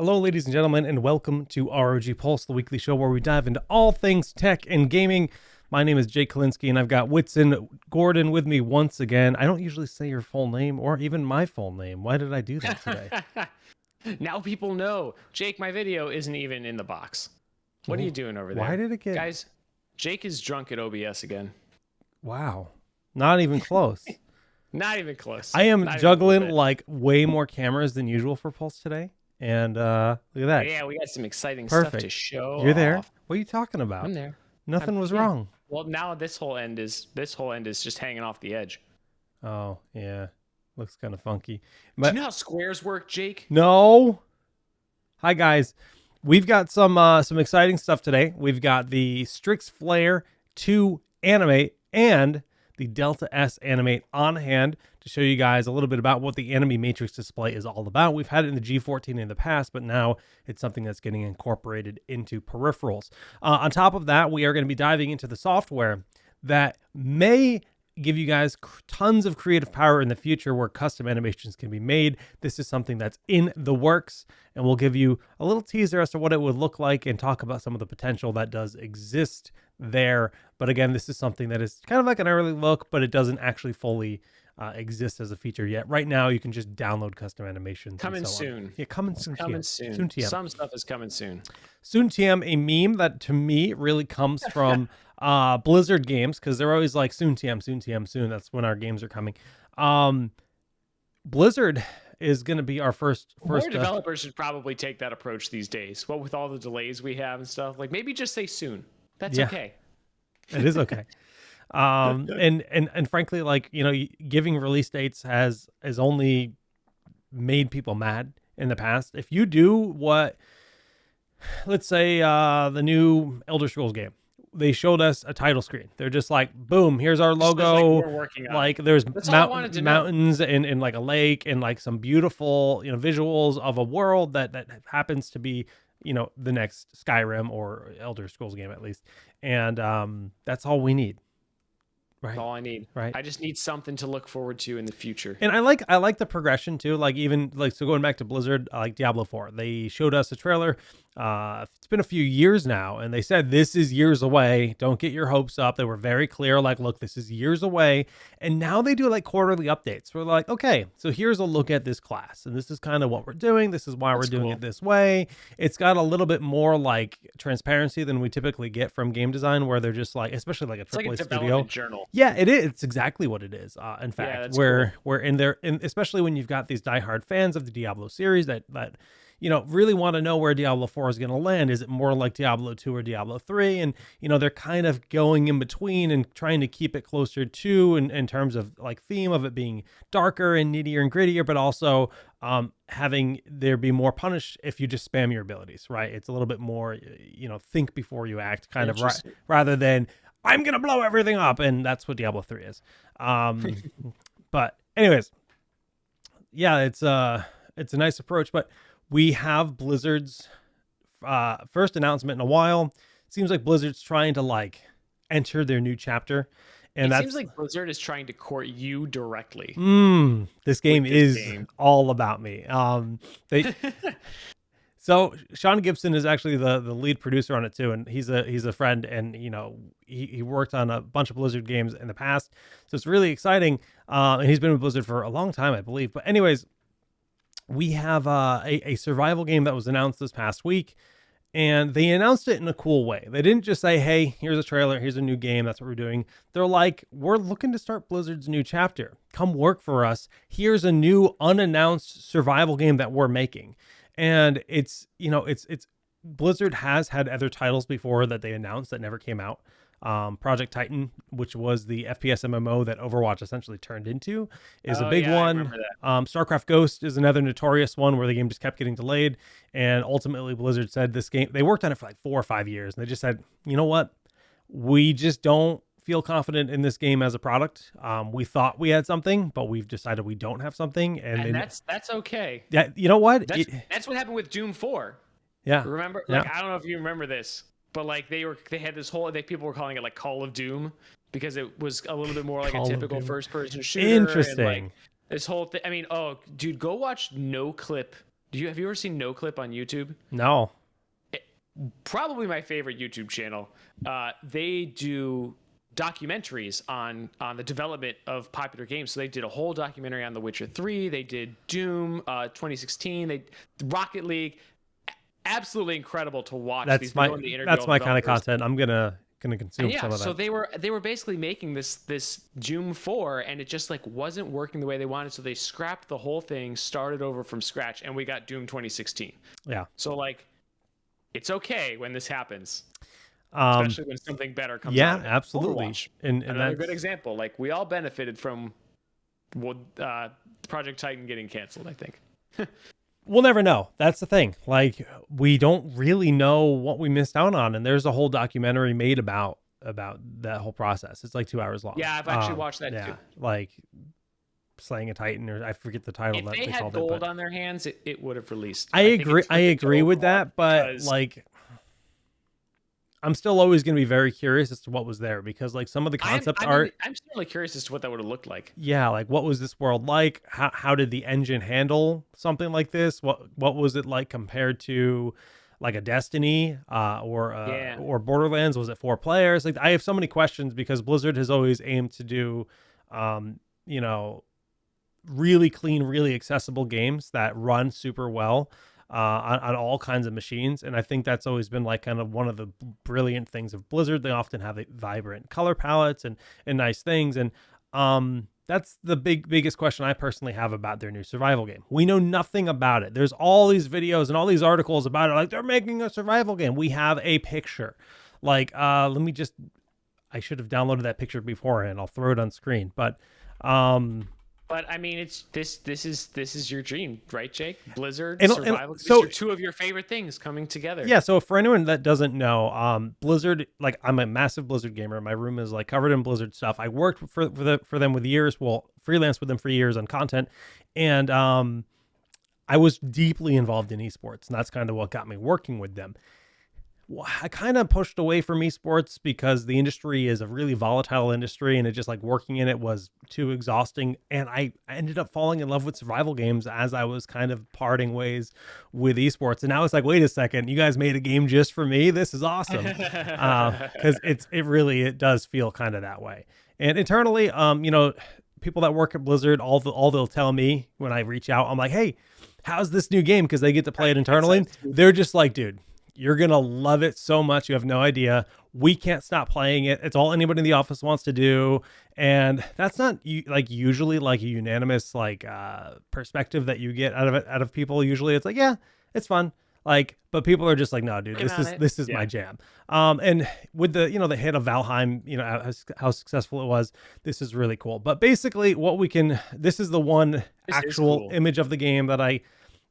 Hello, ladies and gentlemen, and welcome to ROG Pulse, the weekly show where we dive into all things tech and gaming. My name is Jake Kalinsky, and I've got Whitson Gordon with me once again. I don't usually say your full name or even my full name. Why did I do that today? Now people know. Jake, my video isn't even in the box. What are you doing over there? Why did it get... Guys, Jake is drunk at OBS again. Wow. Not even close. Not even close. I am juggling like way more cameras than usual for Pulse today. And look at that. Yeah, we got some exciting Perfect. stuff to show. You're there? What are you talking about? I'm there. Nothing was wrong. Well, now this whole end is just hanging off the edge. Oh, yeah. Looks kind of funky. But, do you know how squares work, Jake? No. Hi, guys. We've got some exciting stuff today. We've got the Strix Flare II Animate and the Delta S Animate on hand to show you guys a little bit about what the Anime Matrix display is all about. We've had it in the G14 in the past, but now it's something that's getting incorporated into peripherals. On top of that, we are going to be diving into the software that may give you guys tons of creative power in the future where custom animations can be made. This is something that's in the works, and we'll give you a little teaser as to what it would look like and talk about some of the potential that does exist there. But again, this is something that is kind of like an early look, but it doesn't actually fully exist as a feature yet. Right now, you can just download custom animations. Coming soon. Yeah, coming soon. Coming soon. Soon TM. Some stuff is coming soon. Soon TM, a meme that to me really comes from Blizzard games, because they're always like soon TM, soon TM, soon. That's when our games are coming. Blizzard is going to be our first More developers should probably take that approach these days. What with all the delays we have and stuff, like maybe just say soon. That's okay. It is okay. And frankly, like, you know, giving release dates has only made people mad in the past. If you do what, let's say, the new Elder Scrolls game, they showed us a title screen. They're just like, boom, here's our logo. Like there's mountains and like a lake and like some beautiful, you know, visuals of a world that happens to be, you know, the next Skyrim or Elder Scrolls game at least. And that's all we need. Right. That's all I need. Right. I just need something to look forward to in the future. And I like the progression too. Like even like, so going back to Blizzard, like Diablo 4, they showed us a trailer. It's been a few years now, and they said this is years away. Don't get your hopes up. They were very clear. Like, look, this is years away. And now they do like quarterly updates. We're like, okay, so here's a look at this class, and this is kind of what we're doing. This is why we're doing it this way. It's got a little bit more like transparency than we typically get from game design, where they're just like, especially like a AAA studio journal. Yeah, it is. It's exactly what it is. In fact, we're in there, and especially when you've got these diehard fans of the Diablo series that you know really want to know where Diablo 4 is going to land. Is it more like Diablo 2 or Diablo 3? And you know they're kind of going in between and trying to keep it closer to in terms of like theme of it being darker and nittier and grittier, but also having there be more punish if you just spam your abilities. Right? It's a little bit more, you know, think before you act, kind of rather than I'm going to blow everything up. And that's what Diablo 3 is. But anyways, yeah, it's a nice approach, but we have Blizzard's first announcement in a while. Seems like Blizzard's trying to like enter their new chapter. And it seems like Blizzard is trying to court you directly. This game is all about me. So Sean Gibson is actually the lead producer on it too, and he's a friend, and you know he worked on a bunch of Blizzard games in the past, so it's really exciting. And he's been with Blizzard for a long time, I believe. But anyways, we have a survival game that was announced this past week, and they announced it in a cool way. They didn't just say, "Hey, here's a trailer, here's a new game, that's what we're doing." They're like, "We're looking to start Blizzard's new chapter. Come work for us. Here's a new unannounced survival game that we're making." And it's, you know, it's Blizzard has had other titles before that they announced that never came out. Project Titan, which was the FPS MMO that Overwatch essentially turned into, is a big one. StarCraft Ghost is another notorious one where the game just kept getting delayed. And ultimately Blizzard said this game, they worked on it for like 4 or 5 years. And they just said, you know what? We just don't feel confident in this game as a product. We thought we had something, but we've decided we don't have something, and that's okay. Yeah, you know what? That's what happened with Doom 4. Yeah, remember? Like, I don't know if you remember this, but like they had this whole people were calling it like Call of Doom because it was a little bit more like a typical first-person shooter. Interesting. And, like, this whole thing. I mean, oh, dude, go watch No Clip Have you ever seen No Clip on YouTube? No. Probably my favorite YouTube channel. They do documentaries on the development of popular games. So they did a whole documentary on The Witcher 3. They did Doom 2016. They Rocket League. Absolutely incredible to watch. That's my kind of content. I'm gonna consume some of that. So they were basically making this Doom 4, and it just like wasn't working the way they wanted. So they scrapped the whole thing, started over from scratch, and we got Doom 2016. Yeah. So like, it's okay when this happens. Especially when something better comes out. Yeah, absolutely. Overwatch, and another good example. Like, we all benefited from Project Titan getting canceled, I think. We'll never know. That's the thing. Like, we don't really know what we missed out on. And there's a whole documentary made about that whole process. It's like 2 hours long. Yeah, I've actually watched that too. Like Slaying a Titan, or I forget the title. If they had gold on their hands, it would have released. I agree with that, but like, I'm still always going to be very curious as to what was there, because like some of the concept art, I'm certainly curious as to what that would have looked like. Yeah, like what was this world like? How did the engine handle something like this? What was it like compared to like a Destiny or Borderlands? Was it 4 players? Like, I have so many questions, because Blizzard has always aimed to do really clean, really accessible games that run super well on all kinds of machines. And I think that's always been like kind of one of the brilliant things of Blizzard. They often have vibrant color palettes and nice things. And that's the biggest question I personally have about their new survival game. We know nothing about it. There's all these videos and all these articles about it. Like, they're making a survival game. We have a picture. Like, I should have downloaded that picture beforehand. I'll throw it on screen. But I mean, it's this is your dream, right, Jake? Blizzard, survival. So, these are two of your favorite things coming together. Yeah. So for anyone that doesn't know, Blizzard, like, I'm a massive Blizzard gamer. My room is like covered in Blizzard stuff. I worked for them with years. Well, freelance with them for years on content, and I was deeply involved in esports, and that's kind of what got me working with them. I kind of pushed away from esports because the industry is a really volatile industry, and it just like working in it was too exhausting. And I ended up falling in love with survival games as I was kind of parting ways with esports. And I was like, wait a second, you guys made a game just for me? This is awesome. Because it does feel kind of that way. And internally, people that work at Blizzard, all they'll tell me when I reach out, I'm like, hey, how's this new game? Because they get to play it internally. They're just like, dude, you're going to love it so much. You have no idea. We can't stop playing it. It's all anybody in the office wants to do. And that's not like usually like a unanimous like perspective that you get out of people. Usually it's like, yeah, it's fun. Like, but people are just like, no, dude, this is my jam. And with the hit of Valheim, how successful it was, this is really cool. But basically this is the one actual image of the game that I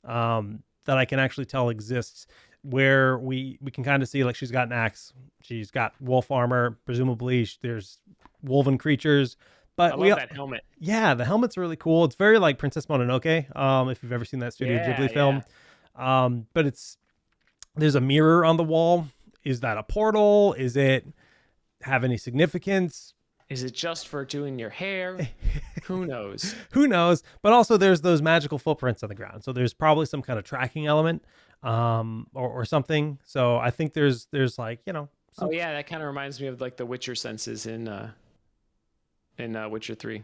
can actually tell exists, where we can kind of see, like, she's got an axe, she's got wolf armor, presumably there's wolven creatures, but I love that helmet. Yeah, the helmet's really cool. It's very like Princess Mononoke, if you've ever seen that Studio Ghibli film. But there's a mirror on the wall. Is that a portal? Is it have any significance? Is it just for doing your hair? Who knows? Who knows? But also there's those magical footprints on the ground. So there's probably some kind of tracking element or something. So I think there's like, oh yeah, that kind of reminds me of like the Witcher senses in Witcher 3.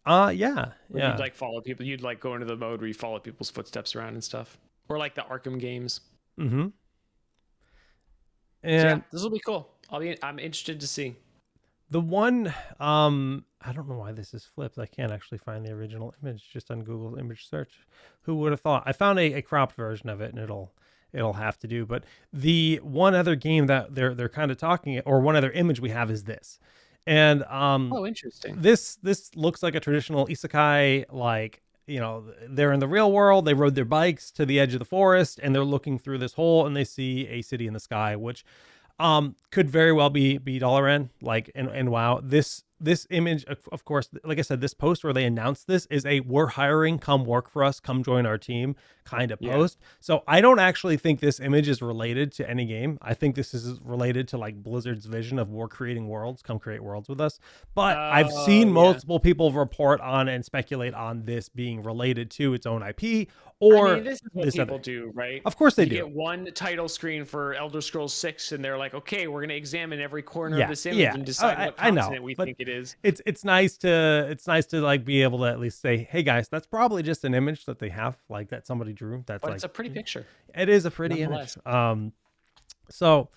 Yeah. You'd like follow people. You'd like go into the mode where you follow people's footsteps around and stuff. Or like the Arkham games. Mm-hmm. And so yeah, this will be cool. I'm interested to see. The one, I don't know why this is flipped. I can't actually find the original image just on Google image search. Who would have thought? I found a cropped version of it, and it'll have to do. But the one other game that they're kind of talking, or one other image we have, is this. And interesting. This looks like a traditional isekai, like, they're in the real world. They rode their bikes to the edge of the forest, and they're looking through this hole, and they see a city in the sky, which could very well be Dalaran, like in WoW. This this image, of course, like I said, this post where they announced this is a "we're hiring, come work for us, come join our team" kind of post. So I don't actually think this image is related to any game. I think this is related to like Blizzard's vision of we're creating worlds, come create worlds with us. But I've seen multiple people report on and speculate on this being related to its own IP, or I mean, this is what people do, right? Of course they you do. Get one title screen for Elder Scrolls 6, and they're like, okay, we're going to examine every corner of this image and decide what continent we think it is. It's nice to like be able to at least say, hey guys, that's probably just an image that they have, like that somebody drew. That's but like, it's a pretty picture. It is a pretty image. So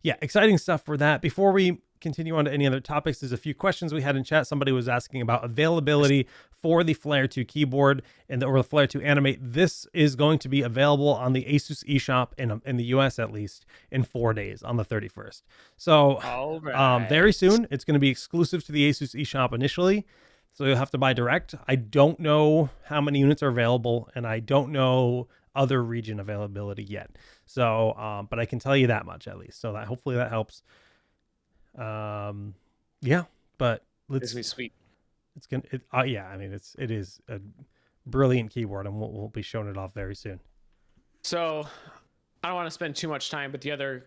yeah, exciting stuff for that. Before we continue on to any other topics, there's a few questions we had in chat. Somebody was asking about availability for the Flare 2 keyboard or the Flare 2 Animate. This is going to be available on the Asus eShop in the US, at least, in 4 days on the 31st. So very soon, it's going to be exclusive to the Asus eShop initially. So you'll have to buy direct. I don't know how many units are available, and I don't know other region availability yet. So, but I can tell you that much at least. So that hopefully that helps. Yeah, but let's be sweet. It's gonna, yeah. I mean, it is a brilliant keyboard, and we'll be showing it off very soon. So, I don't want to spend too much time, but the other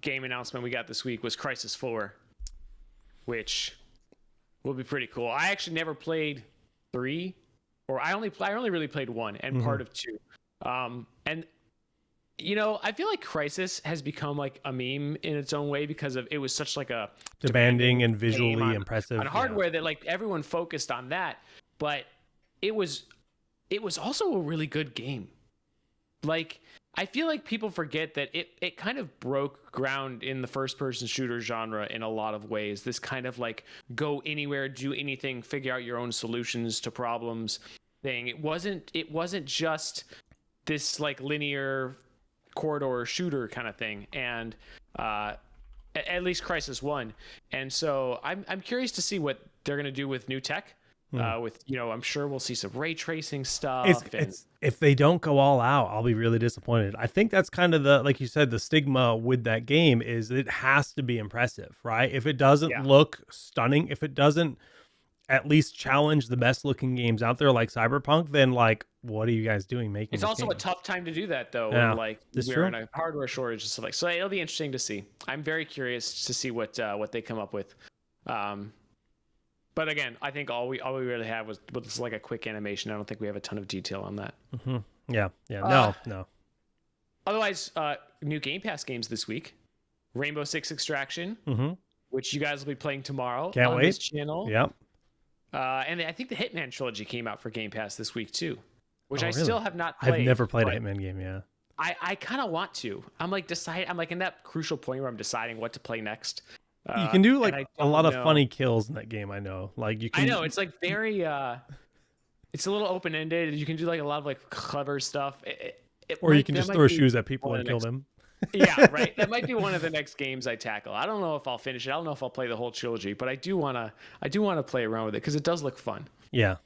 game announcement we got this week was Crysis 4, which will be pretty cool. I actually never played 3, or I only really played 1 and part of 2. And you know, I feel like Crysis has become like a meme in its own way because of it was such like a demanding and visually impressive on hardware that like everyone focused on that, but it was also a really good game. Like I feel like people forget that it kind of broke ground in the first person shooter genre in a lot of ways. This kind of like go anywhere, do anything, figure out your own solutions to problems thing. It wasn't just this like linear corridor shooter kind of thing, and at least Crysis 1. And so I'm curious to see what they're going to do with new tech. With, you know, I'm sure we'll see some ray tracing stuff. If they don't go all out, I'll be really disappointed. I think that's kind of the, like you said, the stigma with that game is it has to be impressive, right? If it doesn't look stunning, if it doesn't at least challenge the best looking games out there like Cyberpunk, then like, what are you guys doing making it's also a tough time to do that though. Yeah, when, like we're in a hardware shortage and stuff like, so it'll be interesting to see. I'm very curious to see what they come up with. But again, I think all we really have was like a quick animation. I don't think we have a ton of detail on that. Yeah no. Otherwise, new Game Pass games this week: Rainbow Six Extraction, which you guys will be playing tomorrow on this channel. Yep. And I think the Hitman trilogy came out for Game Pass this week too, which I still have not played. I've never played a Hitman game. Yeah. I kind of want to. I'm like in that crucial point where I'm deciding what to play next. You can do like a lot of funny kills in that game. I know. Like you can. I know it's like very. It's a little open ended. You can do like a lot of like clever stuff. Or you can just throw shoes at people and kill them. Yeah, right. That might be one of the next games I tackle. I don't know if I'll finish it. I don't know if I'll play the whole trilogy, but I do wanna play around with it because it does look fun. Yeah.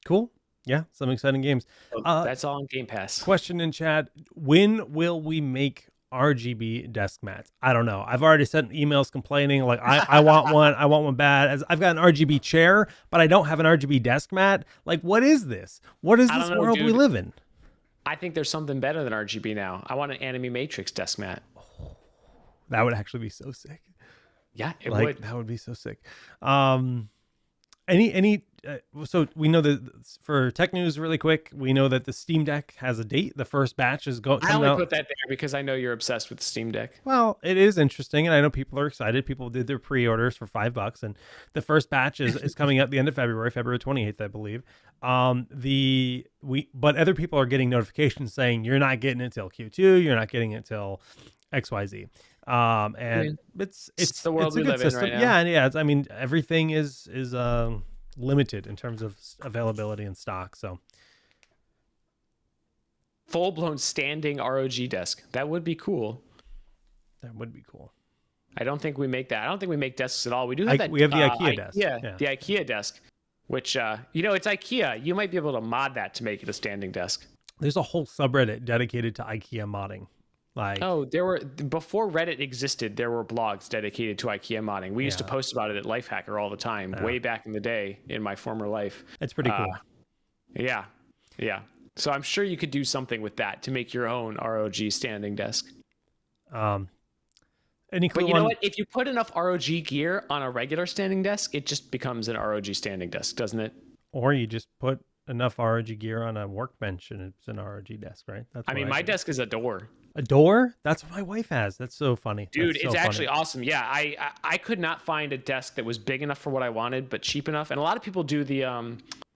Cool. Yeah, some exciting games. So that's all on Game Pass. Question in chat: when will we make RGB desk mats? I don't know. I've already sent emails complaining like I want one. I want one bad. As I've got an RGB chair, but I don't have an RGB desk mat. Like, what is this? What is this world we live in? I think there's something better than RGB now. I want an Anime Matrix desk mat. That would actually be so sick. Yeah, it would. That would be so sick. So we know that for tech news really quick, we know that the Steam Deck has a date. The first batch is going. I only put that there because I know you're obsessed with the Steam Deck. Well, it is interesting, and I know people are excited. People did their pre-orders for $5, and the first batch is coming out the end of February 28th, I believe. But other people are getting notifications saying you're not getting it till Q2, you're not getting it till XYZ. And it's the world we live in right Yeah, now. yeah. I mean, everything is limited in terms of availability and stock. So full-blown standing ROG desk. That would be cool. That would be cool. I don't think we make that. I don't think we make desks at all. We do have that. We have the IKEA desk. Yeah, the IKEA desk, which it's IKEA. You might be able to mod that to make it a standing desk. There's a whole subreddit dedicated to IKEA modding. Like, Oh, before Reddit existed, there were blogs dedicated to IKEA modding. We used to yeah, post about it at Lifehacker all the time, way back in the day in my former life. it's pretty cool. Yeah, yeah. So I'm sure you could do something with that to make your own ROG standing desk. Any clue But you know on, what? If you put enough ROG gear on a regular standing desk, it just becomes an ROG standing desk, doesn't it? or you just put enough ROG gear on a workbench and it's an ROG desk, right? That's I what mean, I my do. desk is a door. A door? That's what my wife has. That's so funny. Dude, That's so it's funny. actually awesome. Yeah, I could not find a desk that was big enough for what I wanted, but cheap enough. And a lot of people do the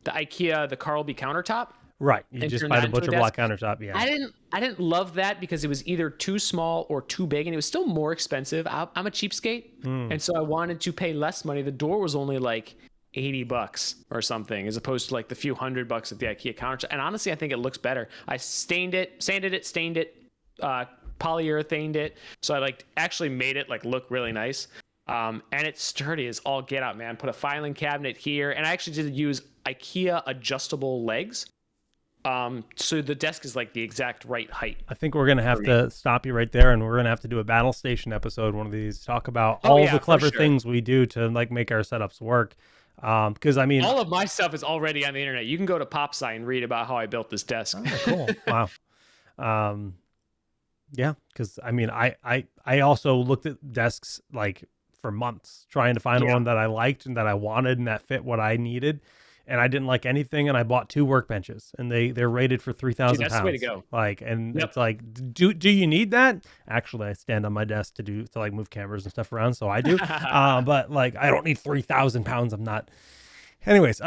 IKEA, the Carlby countertop. Right. You And just turn buy that the into a butcher block desk. countertop. Yeah. I didn't love that because it was either too small or too big, and it was still more expensive. I'm a cheapskate, and so I wanted to pay less money. The door was only like $80 or something, as opposed to like the few $100 at the IKEA countertop. And honestly, I think it looks better. I sanded it, polyurethaned it, so I like actually made it like look really nice. And it's sturdy as all get out, man. Put a filing cabinet here, and I actually did use IKEA adjustable legs. So the desk is like the exact right height. I think we're going to have to stop you right there, and we're going to have to do a Battle Station episode, one of these, talk about all the clever things we do to like make our setups work. Because I mean, all of my stuff is already on the internet. You can go to PopSci and read about how I built this desk. Oh, cool. Wow. Yeah, because I mean, I also looked at desks like for months trying to find one that I liked and that I wanted and that fit what I needed. And I didn't like anything, and I bought 2 workbenches, and they're rated for 3,000 pounds. That's the way to go. Like, and it's like, do you need that? Actually, I stand on my desk to like move cameras and stuff around, so I do. But like, I don't need 3,000 pounds. I'm not. Anyways,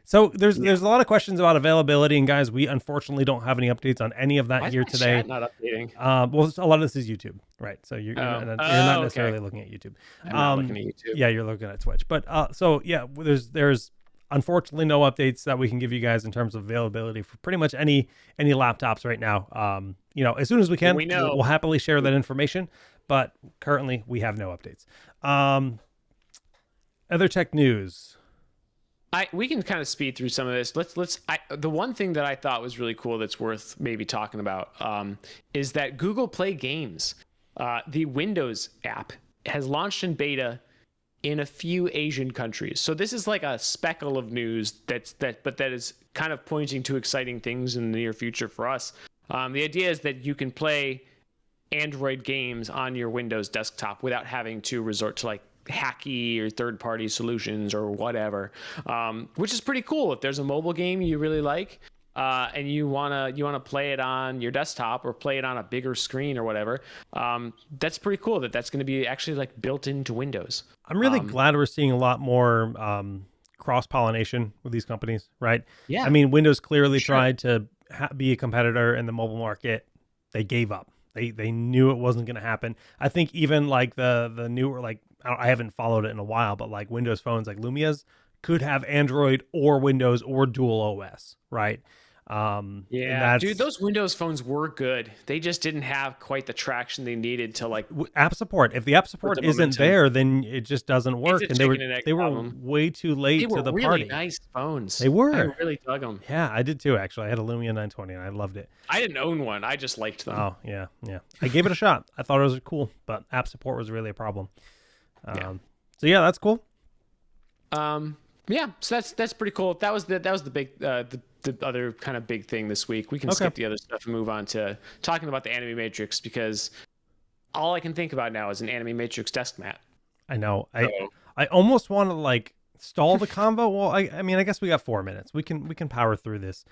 so there's a lot of questions about availability, and guys, we unfortunately don't have any updates on any of that here today. Chat not updating. Well, a lot of this is YouTube, right? So you're not necessarily looking at YouTube. I'm not looking at YouTube. Yeah, you're looking at Twitch. But so yeah, there's unfortunately no updates that we can give you guys in terms of availability for pretty much any laptops right now. You know, as soon as we can, we'll happily share that information. But currently, we have no updates. Other tech news. We can kind of speed through some of this. The one thing that I thought was really cool that's worth maybe talking about is that Google Play Games, the Windows app, has launched in beta in a few Asian countries. So this is like a speckle of news but that is kind of pointing to exciting things in the near future for us. The idea is that you can play Android games on your Windows desktop without having to resort to like hacky or third-party solutions or whatever, which is pretty cool. If there's a mobile game you really like and you wanna play it on your desktop or play it on a bigger screen or whatever, that's pretty cool that's going to be actually like built into Windows. I'm really glad we're seeing a lot more cross-pollination with these companies, right? Yeah. I mean, Windows clearly tried to be a competitor in the mobile market. They gave up. They knew it wasn't going to happen. I think even like the newer, like, I haven't followed it in a while, but like Windows phones like Lumia's could have Android or Windows or dual OS, right? Yeah, dude, those Windows phones were good. They just didn't have quite the traction they needed to like app support. If the app support isn't there, then it just doesn't work. And they were way too late to the really party. Nice phones. They were. I really dug them. Yeah, I did too. Actually, I had a Lumia 920 and I loved it. I didn't own one. I just liked them. Oh yeah. I gave it a shot. I thought it was cool, but app support was really a problem. So yeah, that's cool. Yeah, so that's pretty cool. That was the big the other kind of big thing this week. We can skip the other stuff and move on to talking about the Anime Matrix, because all I can think about now is an Anime Matrix desk mat. I know. I almost want to like stall the convo. Well, I mean, I guess we got 4 minutes. We can power through this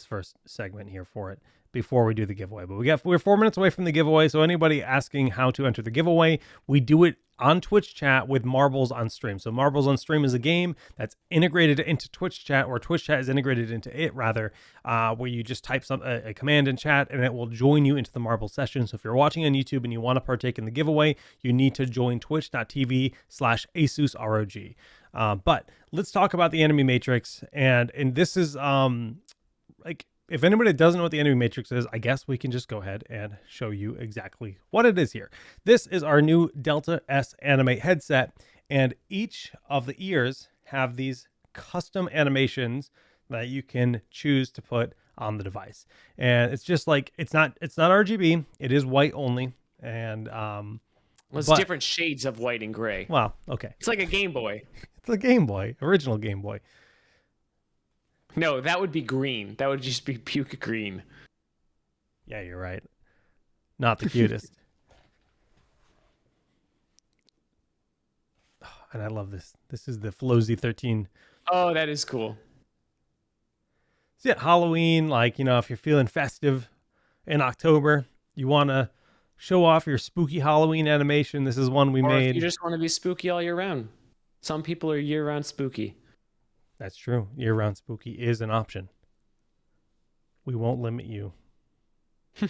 first segment here for it before we do the giveaway. But we're 4 minutes away from the giveaway. So anybody asking how to enter the giveaway, we do it on Twitch chat with Marbles on Stream. So Marbles on Stream is a game that's integrated into Twitch chat, or Twitch chat is integrated into it rather, where you just type a command in chat and it will join you into the Marble session. So if you're watching on YouTube and you want to partake in the giveaway, you need to join twitch.tv/AsusROG. But let's talk about the Anime Matrix. And this is like, if anybody doesn't know what the Anime Matrix is, I guess we can just go ahead and show you exactly what it is here. This is our new Delta S Animate headset, and each of the ears have these custom animations that you can choose to put on the device. And it's just like it's not RGB. It is white only. And Well, it's but different shades of white and gray. well, okay. It's like a Game Boy. It's a Game Boy, original Game Boy. No, that would be green. That would just be puke green. Yeah, you're right. Not the cutest. And I love this. This is the Flozy 13. Oh, that is cool. So yeah, Halloween, like, if you're feeling festive in October, you want to show off your spooky Halloween animation. This is one we Or made. if you just want to be spooky all year round. Some people are year-round spooky. That's true. Year-round spooky is an option. We won't limit you. We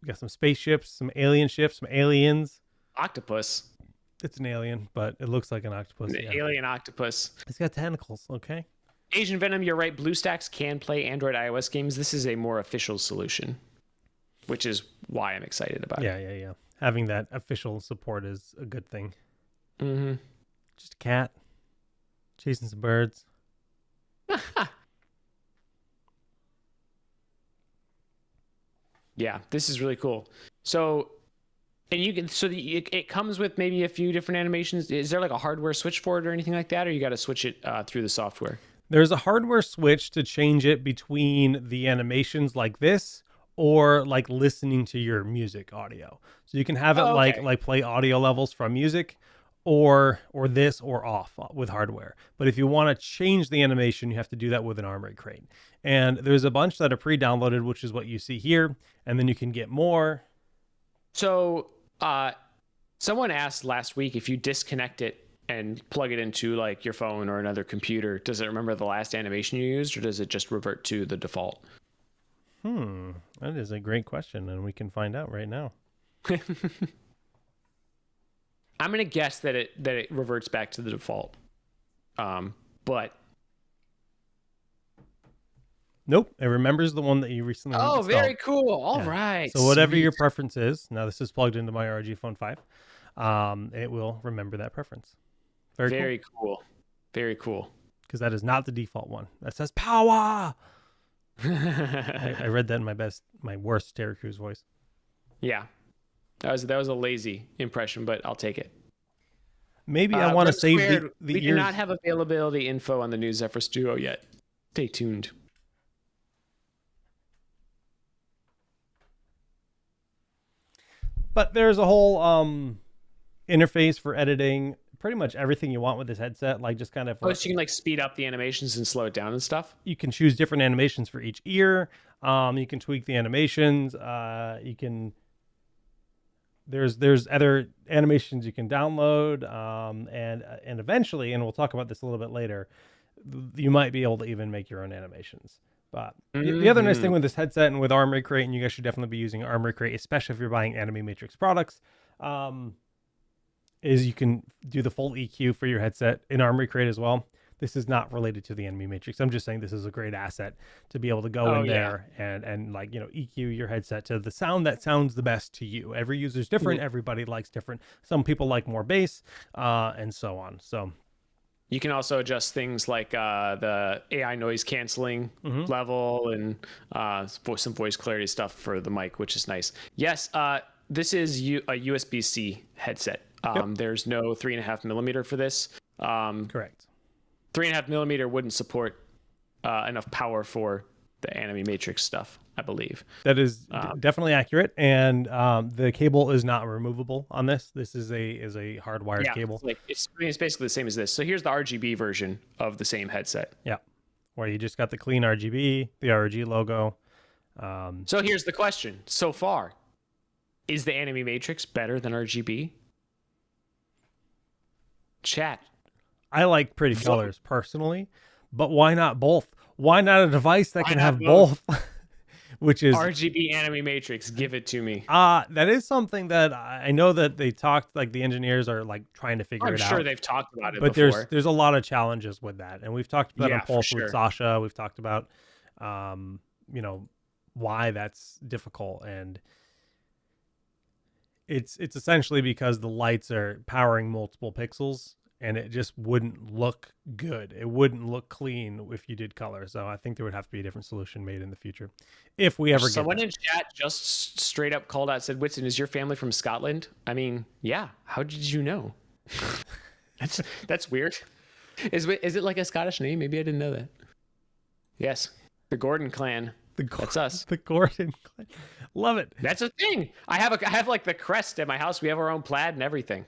got some spaceships, some alien ships, some aliens. Octopus. It's an alien, but it looks like an octopus. An alien octopus. It's got tentacles, okay? Asian Venom, you're right. BlueStacks can play Android iOS games. This is a more official solution, which is why I'm excited about it. Yeah. Having that official support is a good thing. Mm-hmm. Just a cat chasing some birds. Yeah, this is really cool. So, and you can, it comes with maybe a few different animations. Is there like a hardware switch for it or anything like that? Or you got to switch it through the software? There's a hardware switch to change it between the animations like this or like listening to your music audio. So you can have it like play audio levels from music or this or off with hardware. But if you want to change the animation, you have to do that with an Armory crate. And there's a bunch that are pre-downloaded, which is what you see here. And then you can get more. So someone asked last week, if you disconnect it and plug it into like your phone or another computer, does it remember the last animation you used, or does it just revert to the default? That is a great question, and we can find out right now. I'm gonna guess that it reverts back to the default, but nope, it remembers the one that you recently installed. Very cool. All right. So whatever your preference is, now this is plugged into my ROG Phone 5. It will remember that preference. Very cool. Very cool. Because that is not the default one. That says power. I read that in my worst Terry Crews voice. Yeah, that was a lazy impression, but I'll take it. Maybe I want to save the we do not have availability info on the new Zephyrus Duo yet. Stay tuned. But there's a whole interface for editing pretty much everything you want with this headset. Like just kind of. So you can like speed up the animations and slow it down and stuff. You can choose different animations for each ear. You can tweak the animations. You can. There's other animations you can download. And eventually, and we'll talk about this a little bit later, you might be able to even make your own animations. But the other nice thing with this headset and with Armory Crate, and you guys should definitely be using Armory Crate, especially if you're buying Anime Matrix products, is you can do the full EQ for your headset in Armory Crate as well. This is not related to the Anime Matrix. I'm just saying this is a great asset to be able to go in there and like, EQ your headset to the sound that sounds the best to you. Every user's different. Everybody likes different. Some people like more bass, and so on. So you can also adjust things like the AI noise canceling level and some voice clarity stuff for the mic, which is nice. Yes, this is a USB-C headset. There's no 3.5 millimeter for this. Correct. 3.5 millimeter wouldn't support enough power for the Anime Matrix stuff, I believe. That is definitely accurate. And the cable is not removable on this. This is a hardwired cable. It's basically the same as this. So here's the RGB version of the same headset. Yeah, where you just got the clean RGB, the ROG logo. So here's the question. So far, is the Anime Matrix better than RGB? Chat. I like pretty colors personally, but why not both? Why not a device that can have both? Which is RGB Anime Matrix. Give it to me. That is something that I know that they talked, like the engineers are like trying to figure it out. I'm sure they've talked about it but before. There's a lot of challenges with that. And we've talked about on Pulse with Sasha. We've talked about, why that's difficult. And it's essentially because the lights are powering multiple pixels. and it just wouldn't look good. It wouldn't look clean if you did color. So I think there would have to be a different solution made in the future if we ever get Someone that. in chat just straight up called out, said, Whitson, is your family from Scotland? I mean, yeah. How did you know? That's weird. Is it like a Scottish name? Maybe I didn't know that. Yes. The Gordon clan. That's us. The Gordon clan. Love it. That's a thing. I have like the crest at my house. We have our own plaid and everything.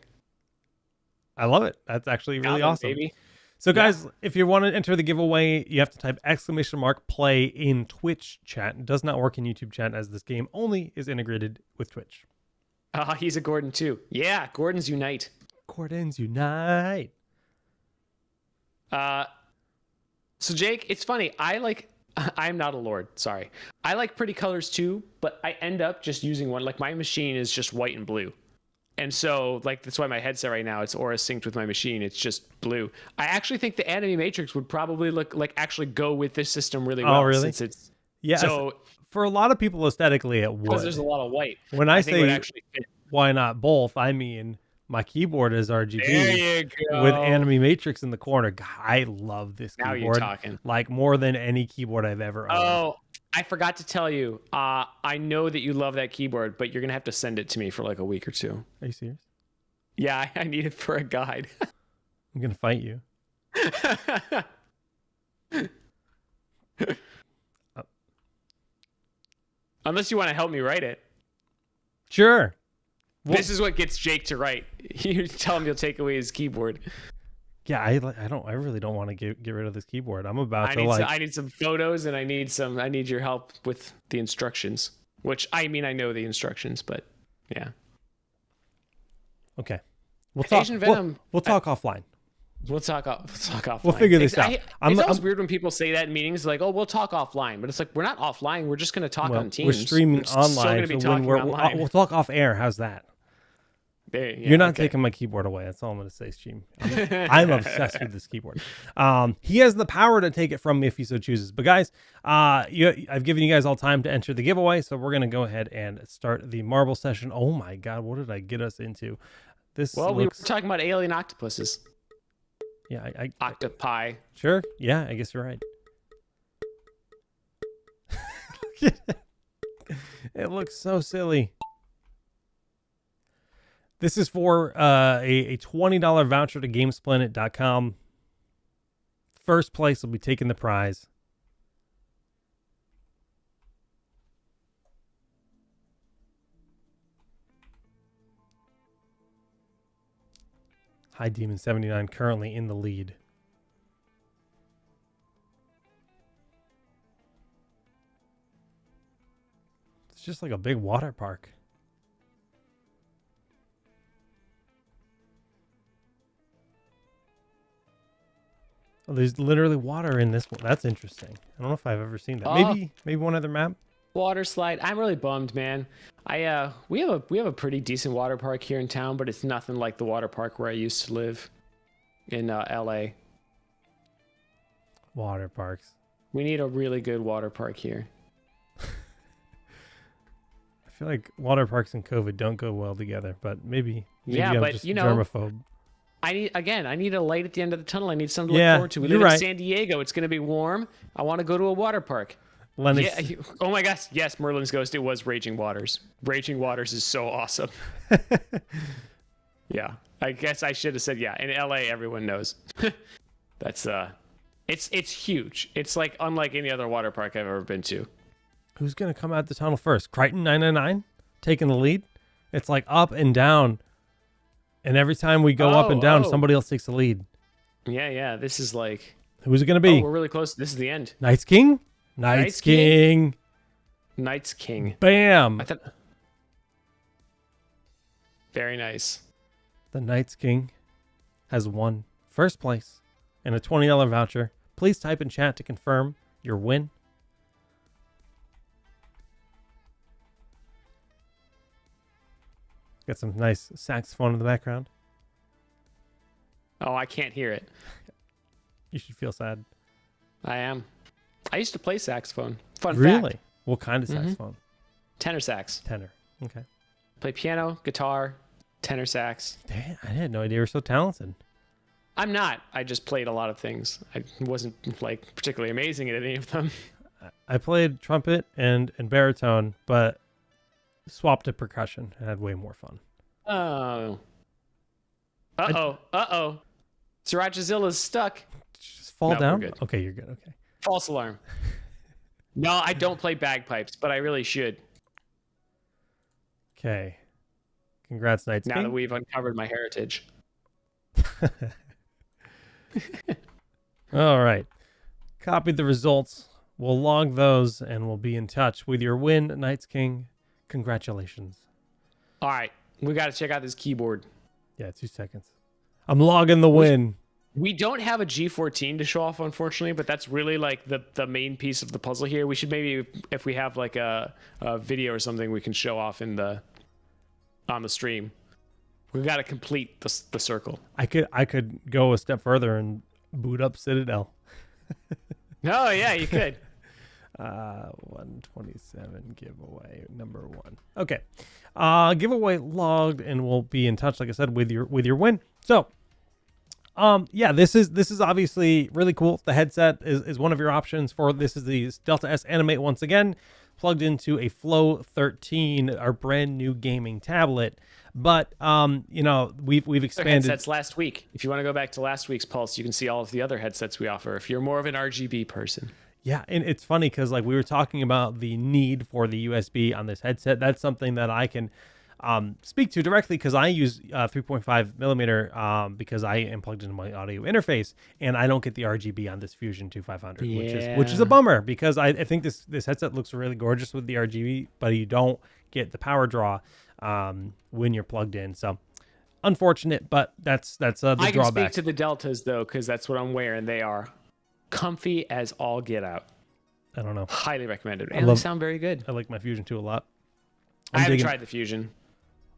I love it. That's actually really Scotland, awesome. baby. So guys, if you want to enter the giveaway, you have to type !play in Twitch chat. It does not work in YouTube chat as this game only is integrated with Twitch. He's a Gordon too. Yeah, Gordons unite. Gordons unite. So Jake, it's funny. I'm not a lord. Sorry. I like pretty colors too, but I end up just using one. Like my machine is just white and blue. And so like, that's why my headset right now, it's aura synced with my machine. It's just blue. I actually think the Anime Matrix would probably actually go with this system really well. Oh, really? Since it's, yeah. So for a lot of people aesthetically, it would. because there's a lot of white. When I think it would say actually fit. why not both, I mean my keyboard is RGB There you go. with Anime Matrix in the corner. God, I love this Now keyboard. you're talking. Like more than any keyboard I've ever owned. Oh, I forgot to tell you. I know that you love that keyboard, but you're going to have to send it to me for like a week or two. Are you serious? Yeah, I need it for a guide. I'm gonna fight you. Unless you want to help me write it. Sure. Well, This is what gets Jake to write. You tell him you'll take away his keyboard. yeah, I really don't want to get rid of this keyboard. I'm about I need some photos, and I need your help with the instructions. Which I know the instructions, but yeah. Okay. We'll talk. Asian Venom. We'll talk offline. We'll talk offline. We'll figure this out. It's always weird when people say that in meetings, like, "Oh, we'll talk offline," but it's like we're not offline. We're just going to talk on Teams. We're streaming still online. gonna be So when talking online. we'll talk off air. How's that? You're not taking my keyboard away. That's all I'm going to say, Stream. I'm obsessed with this keyboard. He has the power to take it from me if he so chooses. But guys, I've given you guys all time to enter the giveaway, so we're going to go ahead and start the marble session. Oh my God, what did I get us into? We were talking about alien octopuses. Yeah, Octopi. Sure. Yeah, I guess you're right. It looks so silly. This is for a $20 voucher to gamesplanet.com. First place will be taking the prize. High Demon 79 currently in the lead. It's just like a big water park. Oh, there's literally water in this one. That's interesting. I don't know if I've ever seen that. Maybe one other map. Water slide. I'm really bummed, man. We have a pretty decent water park here in town, but it's nothing like the water park where I used to live in LA. Water parks. We need a really good water park here. I feel like water parks and COVID don't go well together, but maybe I'm but just germaphobe. I need a light at the end of the tunnel. I need something to look forward to. We live in San Diego. It's going to be warm. I want to go to a water park. Lennox. Yeah. Oh my gosh. Yes, Merlin's Ghost. It was Raging Waters. Raging Waters is so awesome. Yeah. I guess I should have said yeah. In LA, everyone knows. That's it's huge. It's like unlike any other water park I've ever been to. Who's gonna come out the tunnel first? Crichton 999 taking the lead. It's like up and down, and every time we go up and down, somebody else takes the lead. Yeah. This is like. Who's it gonna be? We're really close. This is the end. Knights King. Knights King. Knights King. Bam. Very nice. The Knights King has won first place and a $20 voucher. Please type in chat to confirm your win. Got some nice saxophone in the background. Oh, I can't hear it. You should feel sad. I am. I used to play saxophone. Fun Really? fact. What kind of saxophone? Tenor sax. Tenor. Okay. Play piano, guitar, tenor sax. Damn, I had no idea you were so talented. I'm not. I just played a lot of things. I wasn't like particularly amazing at any of them. I played trumpet and baritone, but swapped to percussion and had way more fun. Oh. Uh-oh. Srirachazilla's stuck. Just fall No, we're down? good. Okay, you're good. Okay. False alarm. No, I don't play bagpipes, but I really should. Okay. Congrats, Knights Now King. that we've uncovered my heritage. All right. Copied the results. We'll log those and we'll be in touch with your win, Knights King. Congratulations. All right. We got to check out this keyboard. Yeah, 2 seconds. I'm logging the win. We don't have a G14 to show off, unfortunately, but that's really like the main piece of the puzzle here. We should maybe, if we have like a video or something, we can show off on the stream. We've got to complete the circle. I could go a step further and boot up Citadel. Oh yeah, you could. 127 giveaway number 1. Okay. Giveaway logged, and we'll be in touch, like I said, with your win. So yeah, this is obviously really cool. The headset is one of your options for this. Is the Delta S Animate once again, plugged into a Flow 13, our brand new gaming tablet. But you know, we've expanded headsets last week. If you want to go back to last week's Pulse, you can see all of the other headsets we offer. If you're more of an RGB person. Yeah, and it's funny because like we were talking about the need for the USB on this headset. That's something that I can speak to directly because I use 3.5 millimeter because I am plugged into my audio interface, and I don't get the RGB on this Fusion 2500, which is a bummer because I think this headset looks really gorgeous with the RGB, but you don't get the power draw when you're plugged in. So unfortunate, but that's the I can drawback. speak to the Deltas though, because that's what I'm wearing. They are comfy as all get out. I don't know. Highly recommended, and they sound very good. I like my Fusion 2 a lot. I haven't tried the Fusion.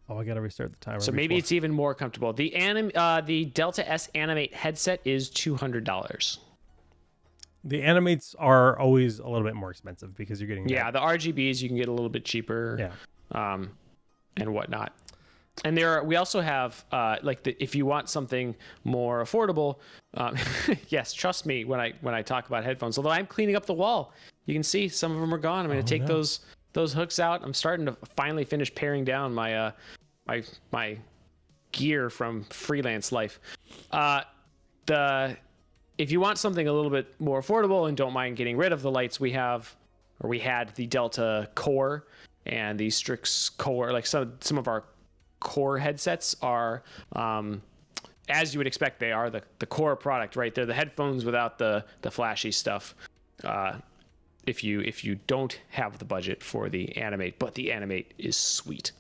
Oh, I gotta restart the timer. So maybe it's even more comfortable. The Delta S Animate headset is $200. The Animates are always a little bit more expensive because you're getting the RGBs you can get a little bit cheaper. Yeah. And whatnot. And we also have if you want something more affordable, yes, trust me when I talk about headphones. Although I'm cleaning up the wall, you can see some of them are gone. I'm going to take those hooks out. I'm starting to finally finish paring down my my gear from freelance life. If you want something a little bit more affordable and don't mind getting rid of the lights, we had the Delta Core and the Strix Core. Like some of our Core headsets are, as you would expect, they are the Core product, right? They're the headphones without the flashy stuff. If you don't have the budget for the Animate, but the Animate is sweet.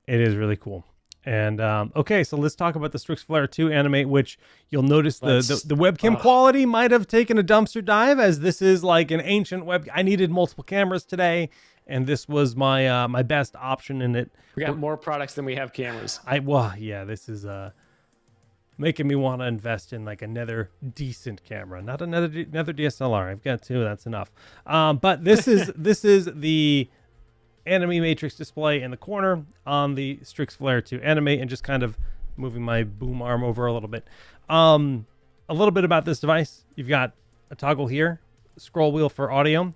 It is really cool. And okay, so let's talk about the Strix Flare II Animate, which you'll notice the webcam quality might have taken a dumpster dive, as this is like an ancient web. I needed multiple cameras today, and this was my my best option in it. We got more products than we have cameras. This is making me want to invest in like another decent camera, not another DSLR. I've got 2, that's enough. But this is the Anime Matrix display in the corner on the Strix Flare II Animate, and just kind of moving my boom arm over a little bit. A little bit about this device. You've got a toggle here, scroll wheel for audio,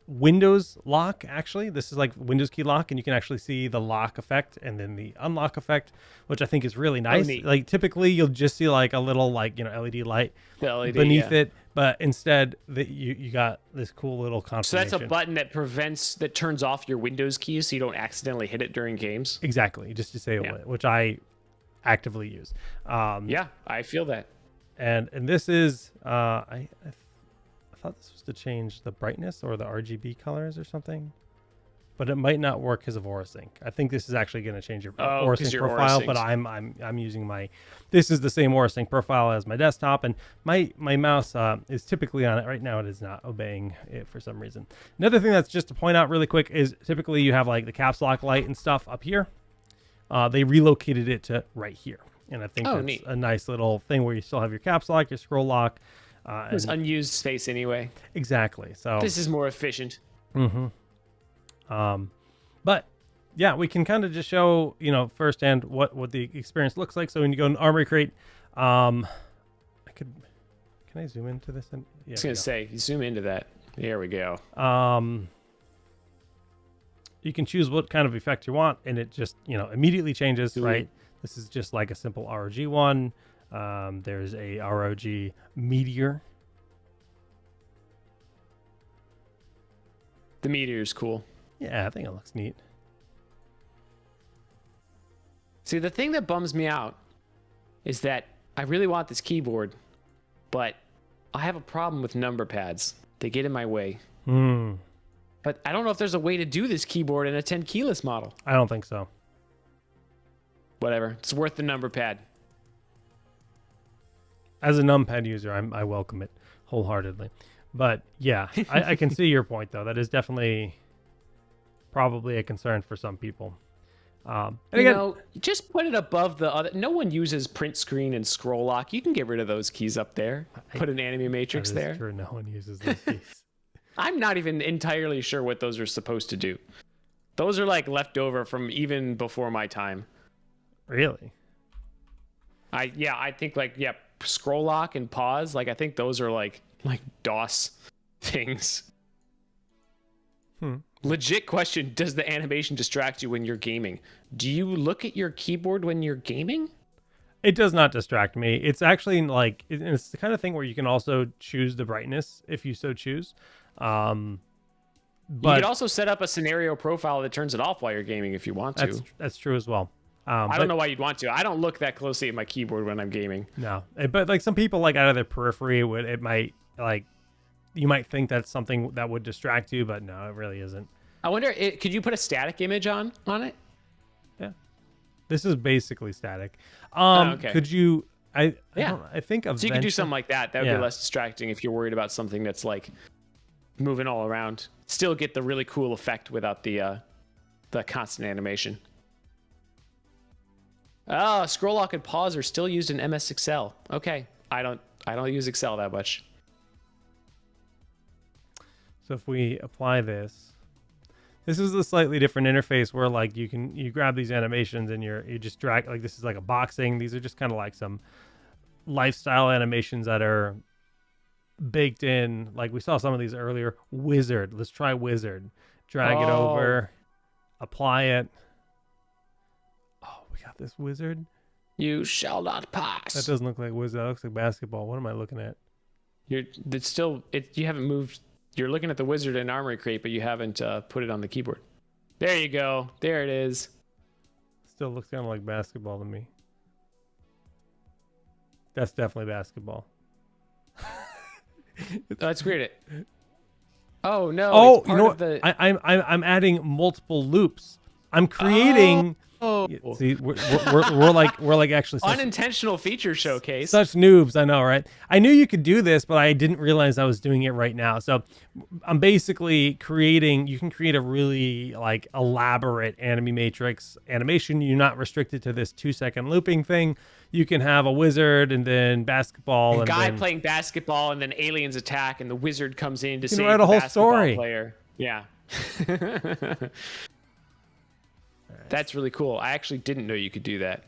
Windows lock. Actually, this is like Windows key lock, and you can actually see the lock effect and then the unlock effect, which I think is really nice. Like typically you'll just see like a little LED light beneath it, but instead that you got this cool little confirmation. So that's a button that turns off your Windows keys so you don't accidentally hit it during games. Exactly, just disable it, which I actively use. Yeah, I feel that. And this is I thought this was to change the brightness or the RGB colors or something, but it might not work because of AuraSync. I think this is actually going to change your AuraSync profile, but I'm using this is the same AuraSync profile as my desktop, and my mouse is typically on it. Right now it is not obeying it for some reason. Another thing that's just to point out really quick is typically you have like the caps lock light and stuff up here. They relocated it to right here, and I think that's neat. a nice little thing where you still have your caps lock, your scroll lock. It's unused space anyway. Exactly. So this is more efficient. But yeah, we can kind of just show, firsthand what the experience looks like. So when you go in Armory Crate, can I zoom into this? Yeah, I was gonna say, if you zoom into that, there we go. You can choose what kind of effect you want, and it just, immediately changes, right? This is just like a simple ROG one. There's a ROG Meteor. The Meteor is cool. Yeah, I think it looks neat. See, the thing that bums me out is that I really want this keyboard, but I have a problem with number pads. They get in my way. But I don't know if there's a way to do this keyboard in a 10 keyless model. I don't think so. Whatever. It's worth the number pad. As a numpad user, I welcome it wholeheartedly. But yeah, I can see your point, though. That is definitely probably a concern for some people. And again, just put it above the other. No one uses print screen and scroll lock. You can get rid of those keys up there. Put an anime matrix there. True. No one uses those keys. I'm not even entirely sure what those are supposed to do. Those are like left over from even before my time. Really? I think scroll lock and pause. Like I think those are like DOS things. Legit question, does the animation distract you when you're gaming? Do you look at your keyboard when you're gaming? It does not distract me. It's actually like, it's the kind of thing where you can also choose the brightness if you so choose. But you could also set up a scenario profile that turns it off while you're gaming if you want to. That's true as well. I don't know why you'd want to. I don't look that closely at my keyboard when I'm gaming. No, but like some people, like out of their periphery, it might like, you might think that's something that would distract you, but no, it really isn't. I wonder, could you put a static image on it? Yeah, this is basically static. Okay. Could you? I think of. So you could do something like that. That would be less distracting if you're worried about something that's like moving all around. Still get the really cool effect without the constant animation. Oh, scroll lock and pause are still used in MS Excel. Okay, I don't use Excel that much. So if we apply this is a slightly different interface where like you grab these animations and you just drag, like this is like a boxing. These are just kind of like some lifestyle animations that are baked in. Like we saw some of these earlier. Wizard. Let's try Wizard. Drag it over. Apply it. Oh, we got this Wizard. You shall not pass. That doesn't look like Wizard. That looks like basketball. What am I looking at? You haven't moved. You're looking at the Wizard in Armory Crate, but you haven't put it on the keyboard. There you go. There it is. Still looks kind of like basketball to me. That's definitely basketball. That's weird. Oh no! Oh, you know what? I'm adding multiple loops. I'm creating. Oh, see, we're like actually unintentional feature showcase. Such noobs, I know, right? I knew you could do this, but I didn't realize I was doing it right now. So I'm basically creating. You can create a really like elaborate anime matrix animation. You're not restricted to this 2-second looping thing. You can have a wizard and then basketball, a guy playing basketball, and then aliens attack, and the wizard comes in to save write a the whole basketball story. Player. Yeah. That's really cool. I actually didn't know you could do that.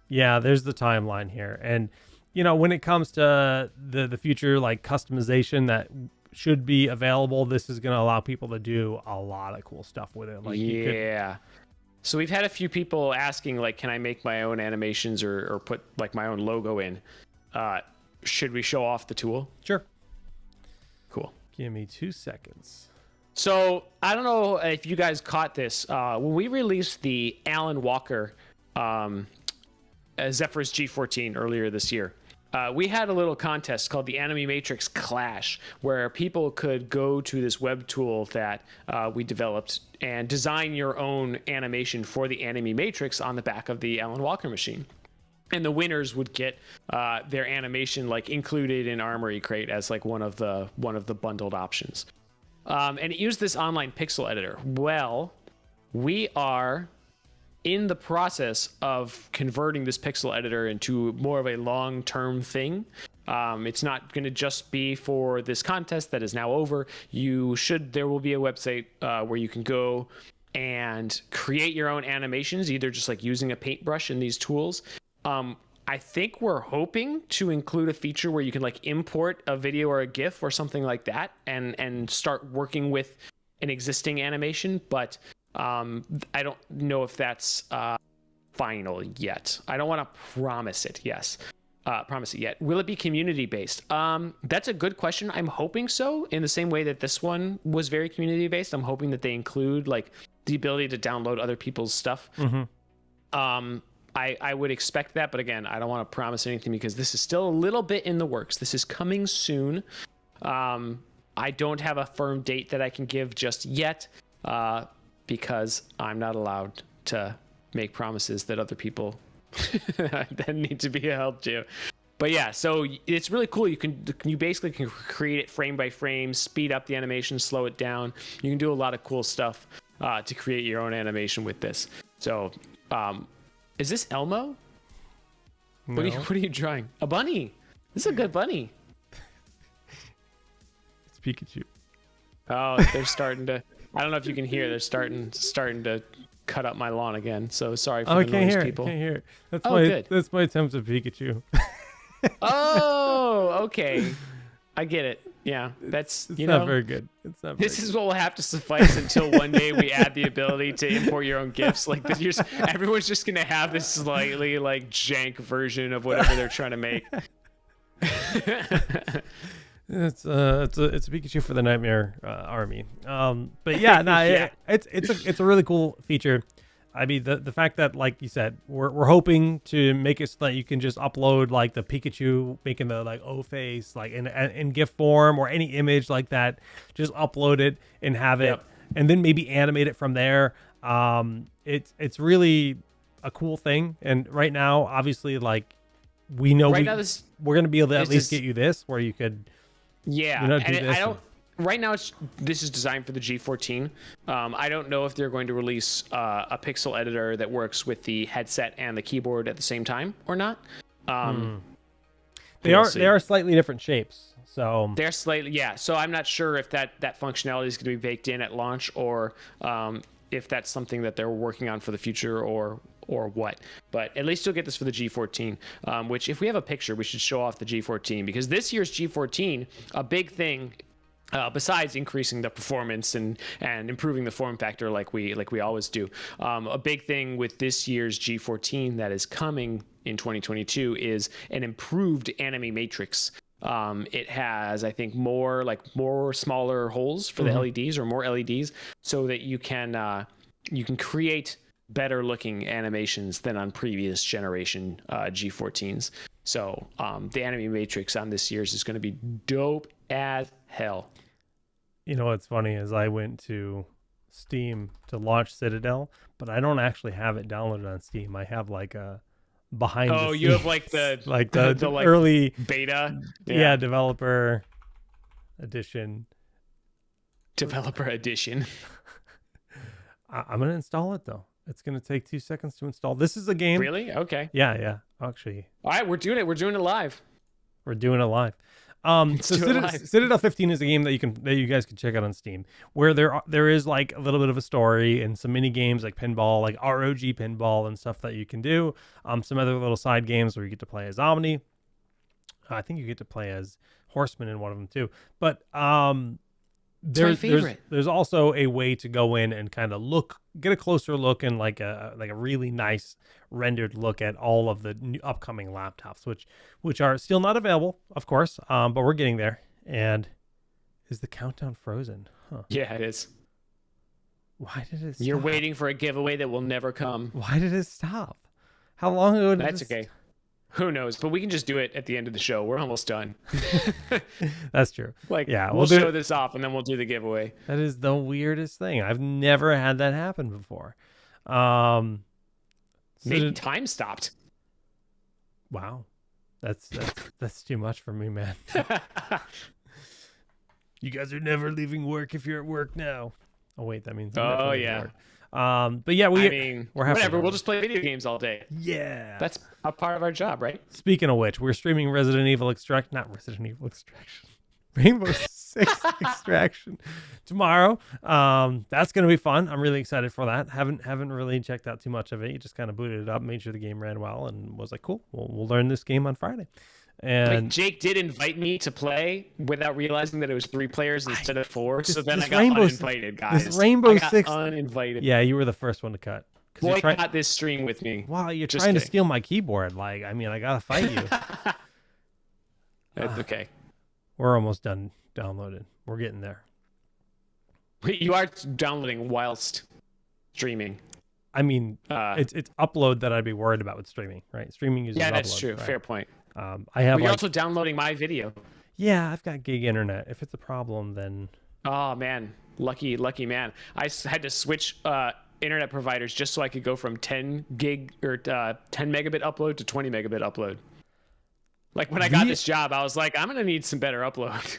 Yeah, there's the timeline here. And, when it comes to the future, like customization that should be available, this is going to allow people to do a lot of cool stuff with it. Like So we've had a few people asking, like, can I make my own animations or put like my own logo in? Should we show off the tool? Sure. Cool. Give me 2 seconds. So I don't know if you guys caught this. When we released the Alan Walker Zephyrus G14 earlier this year, we had a little contest called the Anime Matrix Clash, where people could go to this web tool that we developed and design your own animation for the Anime Matrix on the back of the Alan Walker machine. And the winners would get their animation like included in Armory Crate as like one of the bundled options. And it used this online pixel editor. Well, we are in the process of converting this pixel editor into more of a long-term thing. It's not going to just be for this contest that is now over. There will be a website where you can go and create your own animations, either just like using a paintbrush in these tools. I think we're hoping to include a feature where you can like import a video or a GIF or something like that and start working with an existing animation. But I don't know if that's final yet. I don't want to promise it. Promise it yet. Will it be community based? That's a good question. I'm hoping so. In the same way that this one was very community based, I'm hoping that they include like the ability to download other people's stuff. I would expect that, but again, I don't want to promise anything because this is still a little bit in the works. This is coming soon. I don't have a firm date that I can give just yet because I'm not allowed to make promises that other people then need to be held to. But yeah, so it's really cool. You basically can create it frame by frame, speed up the animation, slow it down. You can do a lot of cool stuff to create your own animation with this. So is this Elmo? No. What are you drawing? A bunny. This is a good bunny. It's Pikachu. Oh, they're starting to. I don't know if you can hear. They're starting to cut up my lawn again. So sorry for the noise, people. I can't hear it. That's good. That's my attempt at Pikachu. Oh, okay. I get it. Yeah, It's not very good. It's not. This is what will have to suffice until one day we add the ability to import your own GIFs. Like everyone's just gonna have this slightly like jank version of whatever they're trying to make. It's a Pikachu for the Nightmare Army. But yeah, no, it's a really cool feature. I mean, the fact that, like you said, we're hoping to make it so that you can just upload like the Pikachu making the like O face like in GIF form or any image like that. Just upload it and have it, and then maybe animate it from there. It's really a cool thing. And right now, obviously, like we know we're gonna be able to at least get you this where you could. Yeah, do and this I don't. Right now, this is designed for the G14. I don't know if they're going to release a pixel editor that works with the headset and the keyboard at the same time or not. They are slightly different shapes, so they're slightly So I'm not sure if that functionality is going to be baked in at launch or if that's something that they're working on for the future or what. But at least you'll get this for the G14, which if we have a picture, we should show off the G14 because this year's G14, a big thing. Besides increasing the performance and improving the form factor like we always do, a big thing with this year's G14 that is coming in 2022 is an improved anime matrix. It has, I think, more smaller holes for the LEDs or more LEDs, so that you can create better looking animations than on previous generation G14s. So the anime matrix on this year's is going to be dope as hell. You know what's funny is I went to Steam to launch Citadel, but I don't actually have it downloaded on Steam. I have like a behind. Oh, you have like the the early beta. Yeah, developer edition. Developer edition. I'm gonna install it though. It's gonna take 2 seconds to install. This is a game. Really? Okay. Yeah. Actually. All right, we're doing it. We're doing it live. We're doing it live. So Citadel 15 is a game that you guys can check out on Steam, where there is like a little bit of a story and some mini games like pinball, like ROG pinball and stuff that you can do. Some other little side games where you get to play as Omni. I think you get to play as Horseman in one of them too. But there's also a way to go in and kind of get a closer look and like a really nice rendered look at all of the new upcoming laptops, which are still not available, of course, but we're getting there. And is the countdown frozen? Huh. Yeah, it is. Why did it stop? You're waiting for a giveaway that will never come. Why did it stop? How long ago did That's okay. Who knows? But we can just do it at the end of the show. We're almost done. That's true. We'll show this off and then we'll do the giveaway. That is the weirdest thing. I've never had that happen before. Maybe time stopped. Wow. That's too much for me, man. You guys are never leaving work if you're at work now. Oh wait, that means oh yeah. But yeah, we're whatever. We'll just play video games all day. Yeah, that's a part of our job, right? Speaking of which, we're streaming Rainbow 6 extraction tomorrow. That's gonna be fun. I'm really excited for that. Haven't really checked out too much of it. You just kind of booted it up, made sure the game ran well, and was like, cool. We'll learn this game on Friday. And Jake did invite me to play without realizing that it was 3 players instead of 4. So then I got uninvited, guys. This Rainbow I got Six uninvited. Yeah, you were the first one to cut. Boycott this stream with me. Wow, you're Just trying to kidding. steal my keyboard. Like, I mean, I gotta fight you. That's okay. We're almost done downloaded. We're getting there. You are downloading whilst streaming. I mean, it's upload that I'd be worried about with streaming, right? Streaming uses Yeah, that's upload, true. right? Fair point. I have But you're like, also downloading my video. yeah, I've got gig internet. If it's a problem, then Oh man, lucky man. Had to switch internet providers just so I could go from 10 gig or 10 megabit upload to 20 megabit upload. Like when I got this job, I was like, I'm gonna need some better upload.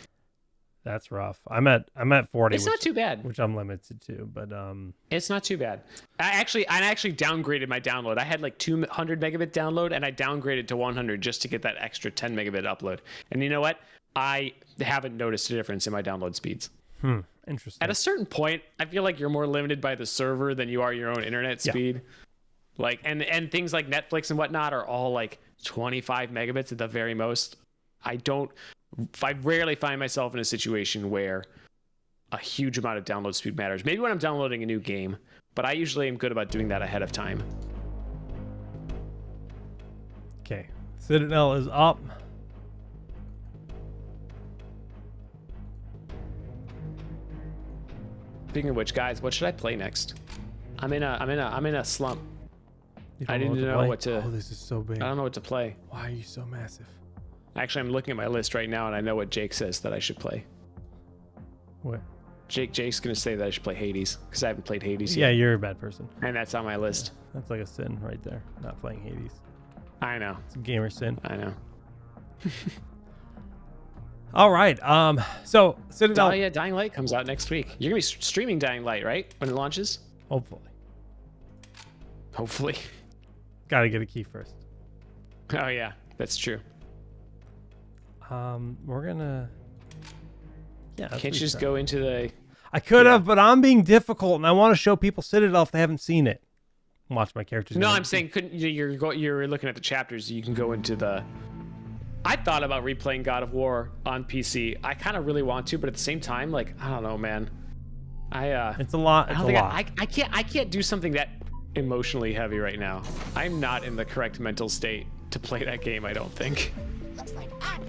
that's rough. I'm at 40. It's not too bad. Which I'm limited to, but It's not too bad. I actually downgraded my download. I had like 200 megabit download, and I downgraded to 100 just to get that extra 10 megabit upload. And you know what? I haven't noticed a difference in my download speeds. Interesting. At a certain point, I feel like you're more limited by the server than you are your own internet speed. Like, and things like Netflix and whatnot are all like 25 megabits at the very most. I rarely find myself in a situation where a huge amount of download speed matters. Maybe when I'm downloading a new game, but I usually am good about doing that ahead of time. Okay, Citadel is up. Speaking of which, guys, what should I play next? I'm in a slump. I didn't know what to. Oh, this is so big. I don't know what to play. Why are you so massive? Actually, I'm looking at my list right now, and I know what Jake says that I should play. What? Jake's gonna say that I should play Hades because I haven't played Hades Yeah, yet. you're a bad person. And that's on my list. That's like a sin right there. Not playing Hades. I know. It's a gamer sin. I know. All right. So Citadel. Oh yeah, Dying Light comes out next week. You're gonna be streaming Dying Light, right? When it launches? Hopefully. Hopefully. Got to get a key first. Oh yeah, that's true. We're gonna. Yeah. Can't you just go into the? I could have, but I'm being difficult, and I want to show people Citadel if they haven't seen it. Watch my characters. No, I'm saying couldn't you're looking at the chapters. You can go into the. I thought about replaying God of War on PC. I kind of really want to, but at the same time, like I don't know, man. It's a lot. It's a lot. I can't do something that emotionally heavy right now. I'm not in the correct mental state to play that game. I don't think.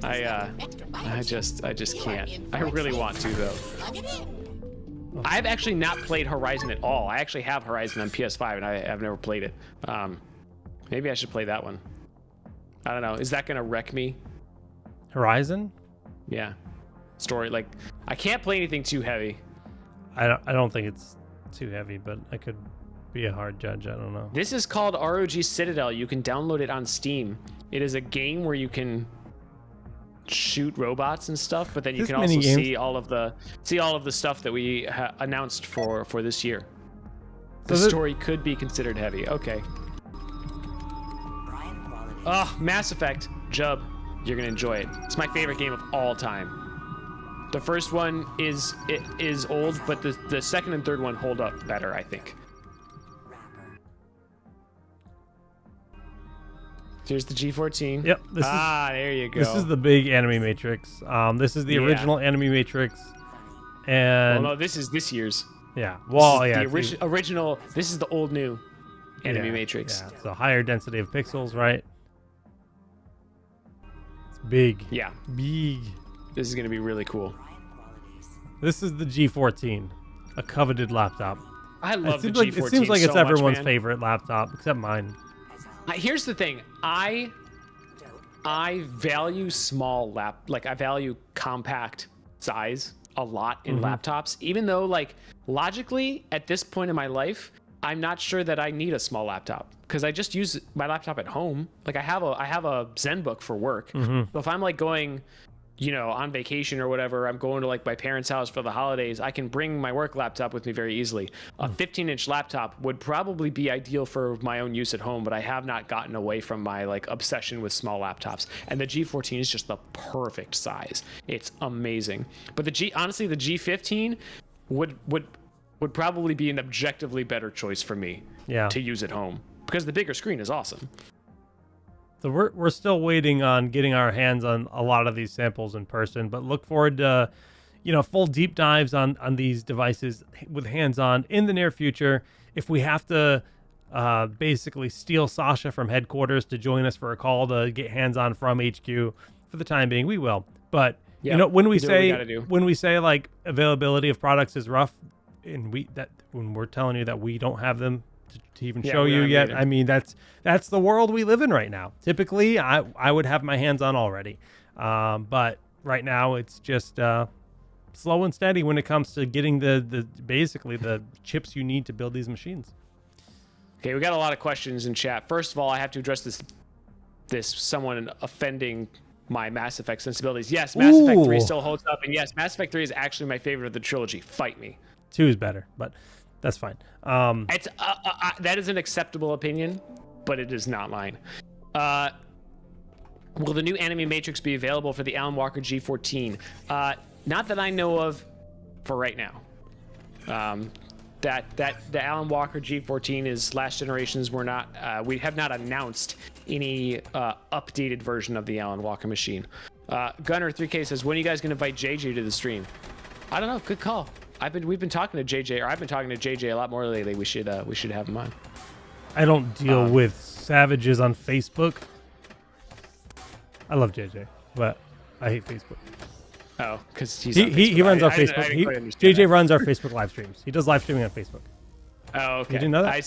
I just can't. I really want to though. I've actually not played Horizon at all. I actually have Horizon on PS5 and I've never played it. Maybe I should play that one. I don't know. Is that gonna wreck me? Horizon? Yeah. Story, like I can't play anything too heavy. I don't think it's too heavy, but I could be a hard judge. I don't know. This is called ROG Citadel. You can download it on Steam. It is a game where you can shoot robots and stuff, but then you can also see all of the stuff that we announced for this year. The story could be considered heavy. Okay. Oh, Mass Effect, Jub, you're gonna enjoy it. It's my favorite game of all time. The first one is old, but the second and third one hold up better, I think. Here's the G14. Yep. There you go. This is the big Anime Matrix. This is the original Anime Matrix. And well, no, this is this year's. Yeah. Well, yeah. The original. This is the old new Anime Matrix. Yeah. It's a higher density of pixels, right? It's big. Yeah. Big. This is gonna be really cool. This is the G14, a coveted laptop. I love the It G14. seems like it's everyone's man. favorite laptop, except mine. Here's the thing. I value I value compact size a lot in laptops, even though like logically at this point in my life, I'm not sure that I need a small laptop because I just use my laptop at home. Like I have a ZenBook for work. So if I'm like going on vacation or whatever, I'm going to like my parents' house for the holidays, I can bring my work laptop with me very easily. A 15-inch laptop would probably be ideal for my own use at home, but I have not gotten away from my like obsession with small laptops. And the G14 is just the perfect size. It's amazing. But honestly, the G15 would probably be an objectively better choice for me to use at home, because the bigger screen is awesome. So we're still waiting on getting our hands on a lot of these samples in person, but look forward to, full deep dives on these devices with hands-on in the near future. If we have to basically steal Sasha from headquarters to join us for a call to get hands-on from HQ, for the time being, we will. But when we say like availability of products is rough, and when we're telling you that we don't have them to even show you yet, I mean, that's the world we live in right now. Typically I would have my hands on already, but right now it's just slow and steady when it comes to getting the basically the chips you need to build these machines. Okay, we got a lot of questions in chat. First of all, I have to address this someone offending my Mass Effect sensibilities. Yes, Mass Effect 3 still holds up, and yes, Mass Effect 3 is actually my favorite of the trilogy. Fight me. 2 is better, but that's fine. It's that is an acceptable opinion, but it is not mine. Will the new Anime Matrix be available for the Alan Walker G14? Not that I know of for right now. That the Alan Walker G14 is last generations. We have not announced any updated version of the Alan Walker machine. Gunner 3K says, when are you guys going to invite JJ to the stream? I don't know. Good call. We've been talking to JJ, or I've been talking to JJ a lot more lately. We should have him on. I don't deal with savages on Facebook. I love JJ, but I hate Facebook. Oh, because he runs our Facebook. JJ runs our Facebook live streams. He does live streaming on Facebook. Oh, okay. You didn't know that? I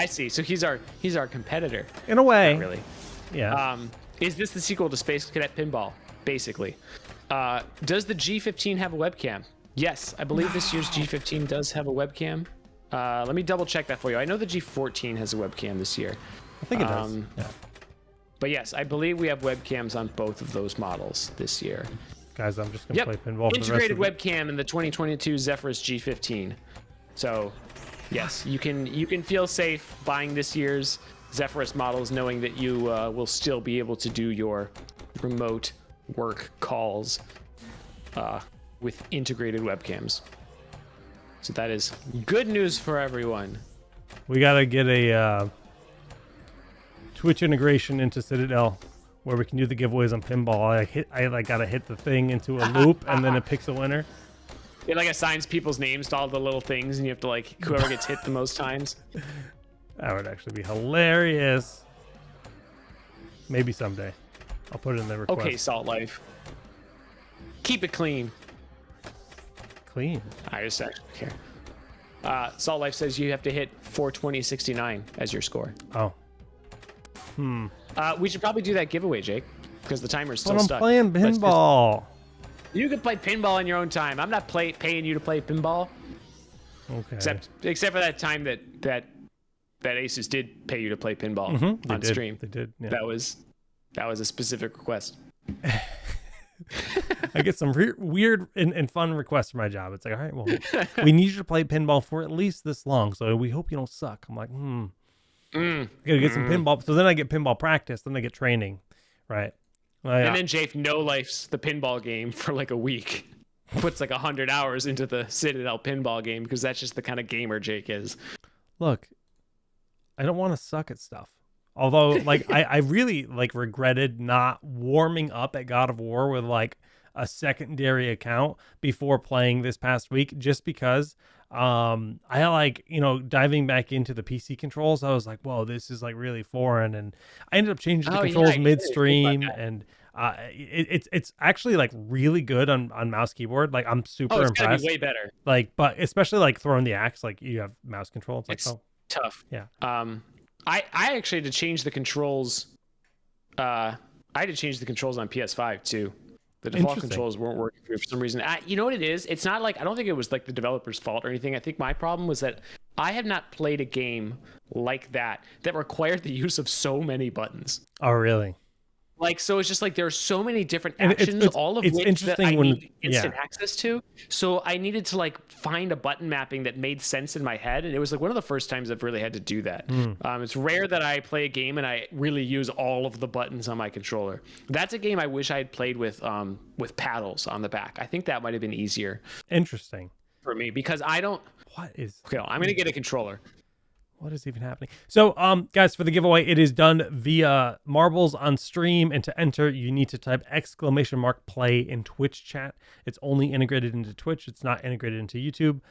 see. So he's our competitor. In a way. Not really. Yeah. Is this the sequel to Space Cadet Pinball? Basically. Does the G15 have a webcam? Yes, I believe this year's G15 does have a webcam. Let me double check that for you. I know the G14 has a webcam this year. I think it does. Yeah. But yes, I believe we have webcams on both of those models this year. Guys, I'm just going to play pinball for integrated webcam in the 2022 Zephyrus G15. So, yes, you can feel safe buying this year's Zephyrus models, knowing that you will still be able to do your remote work calls with integrated webcams. So that is good news for everyone. We got to get a Twitch integration into Citadel where we can do the giveaways on pinball. I gotta hit the thing into a loop and then it picks a winner. It like assigns people's names to all the little things, and you have to like whoever gets hit the most times. That would actually be hilarious. Maybe someday. I'll put it in the request. Okay, Salt Life. Keep it clean. Clean. I just actually care. Salt Life says you have to hit 420.69 as your score. Oh. We should probably do that giveaway, Jake, because the timer's still I'm stuck. playing pinball. You can play pinball in your own time. I'm not paying you to play pinball. Okay. Except for that time that Aces did pay you to play pinball on stream. They did. Yeah. That was a specific request. I get some weird and fun requests for my job. It's like, all right, well, we need you to play pinball for at least this long, so we hope you don't suck. I'm like, I gotta get some pinball. So then I get pinball practice, then I get training, right? And then Jake no-lifes the pinball game for like a week. Puts like 100 hours into the Citadel pinball game because that's just the kind of gamer Jake is. Look, I don't want to suck at stuff. Although, like, I really like regretted not warming up at God of War with like a secondary account before playing this past week, just because I like, diving back into the PC controls. I was like, whoa, this is like really foreign, and I ended up changing the controls midstream, and it's actually like really good on mouse keyboard. Like I'm super impressed. Be way better. Like, but especially like throwing the axe, like you have mouse control. It's tough. Yeah. I actually had to change the controls. I had to change the controls on PS5 too. The default controls weren't working for some reason. You know what it is? It's not like, I don't think it was like the developer's fault or anything. I think my problem was that I have not played a game like that required the use of so many buttons. Oh, really? Like, so it's just like there are so many different And actions, all of it's which that interesting I when need instant access to. So I needed to like find a button mapping that made sense in my head, and it was like one of the first times I've really had to do that. It's rare that I play a game and I really use all of the buttons on my controller. That's a game I wish I had played with paddles on the back. I think that might have been easier. Interesting. For me, because I don't. What is? Okay, I'm gonna get a controller. What is even happening? So, guys, for the giveaway, it is done via Marbles on stream, and to enter, you need to type !play in Twitch chat. It's only integrated into Twitch. It's not integrated into YouTube.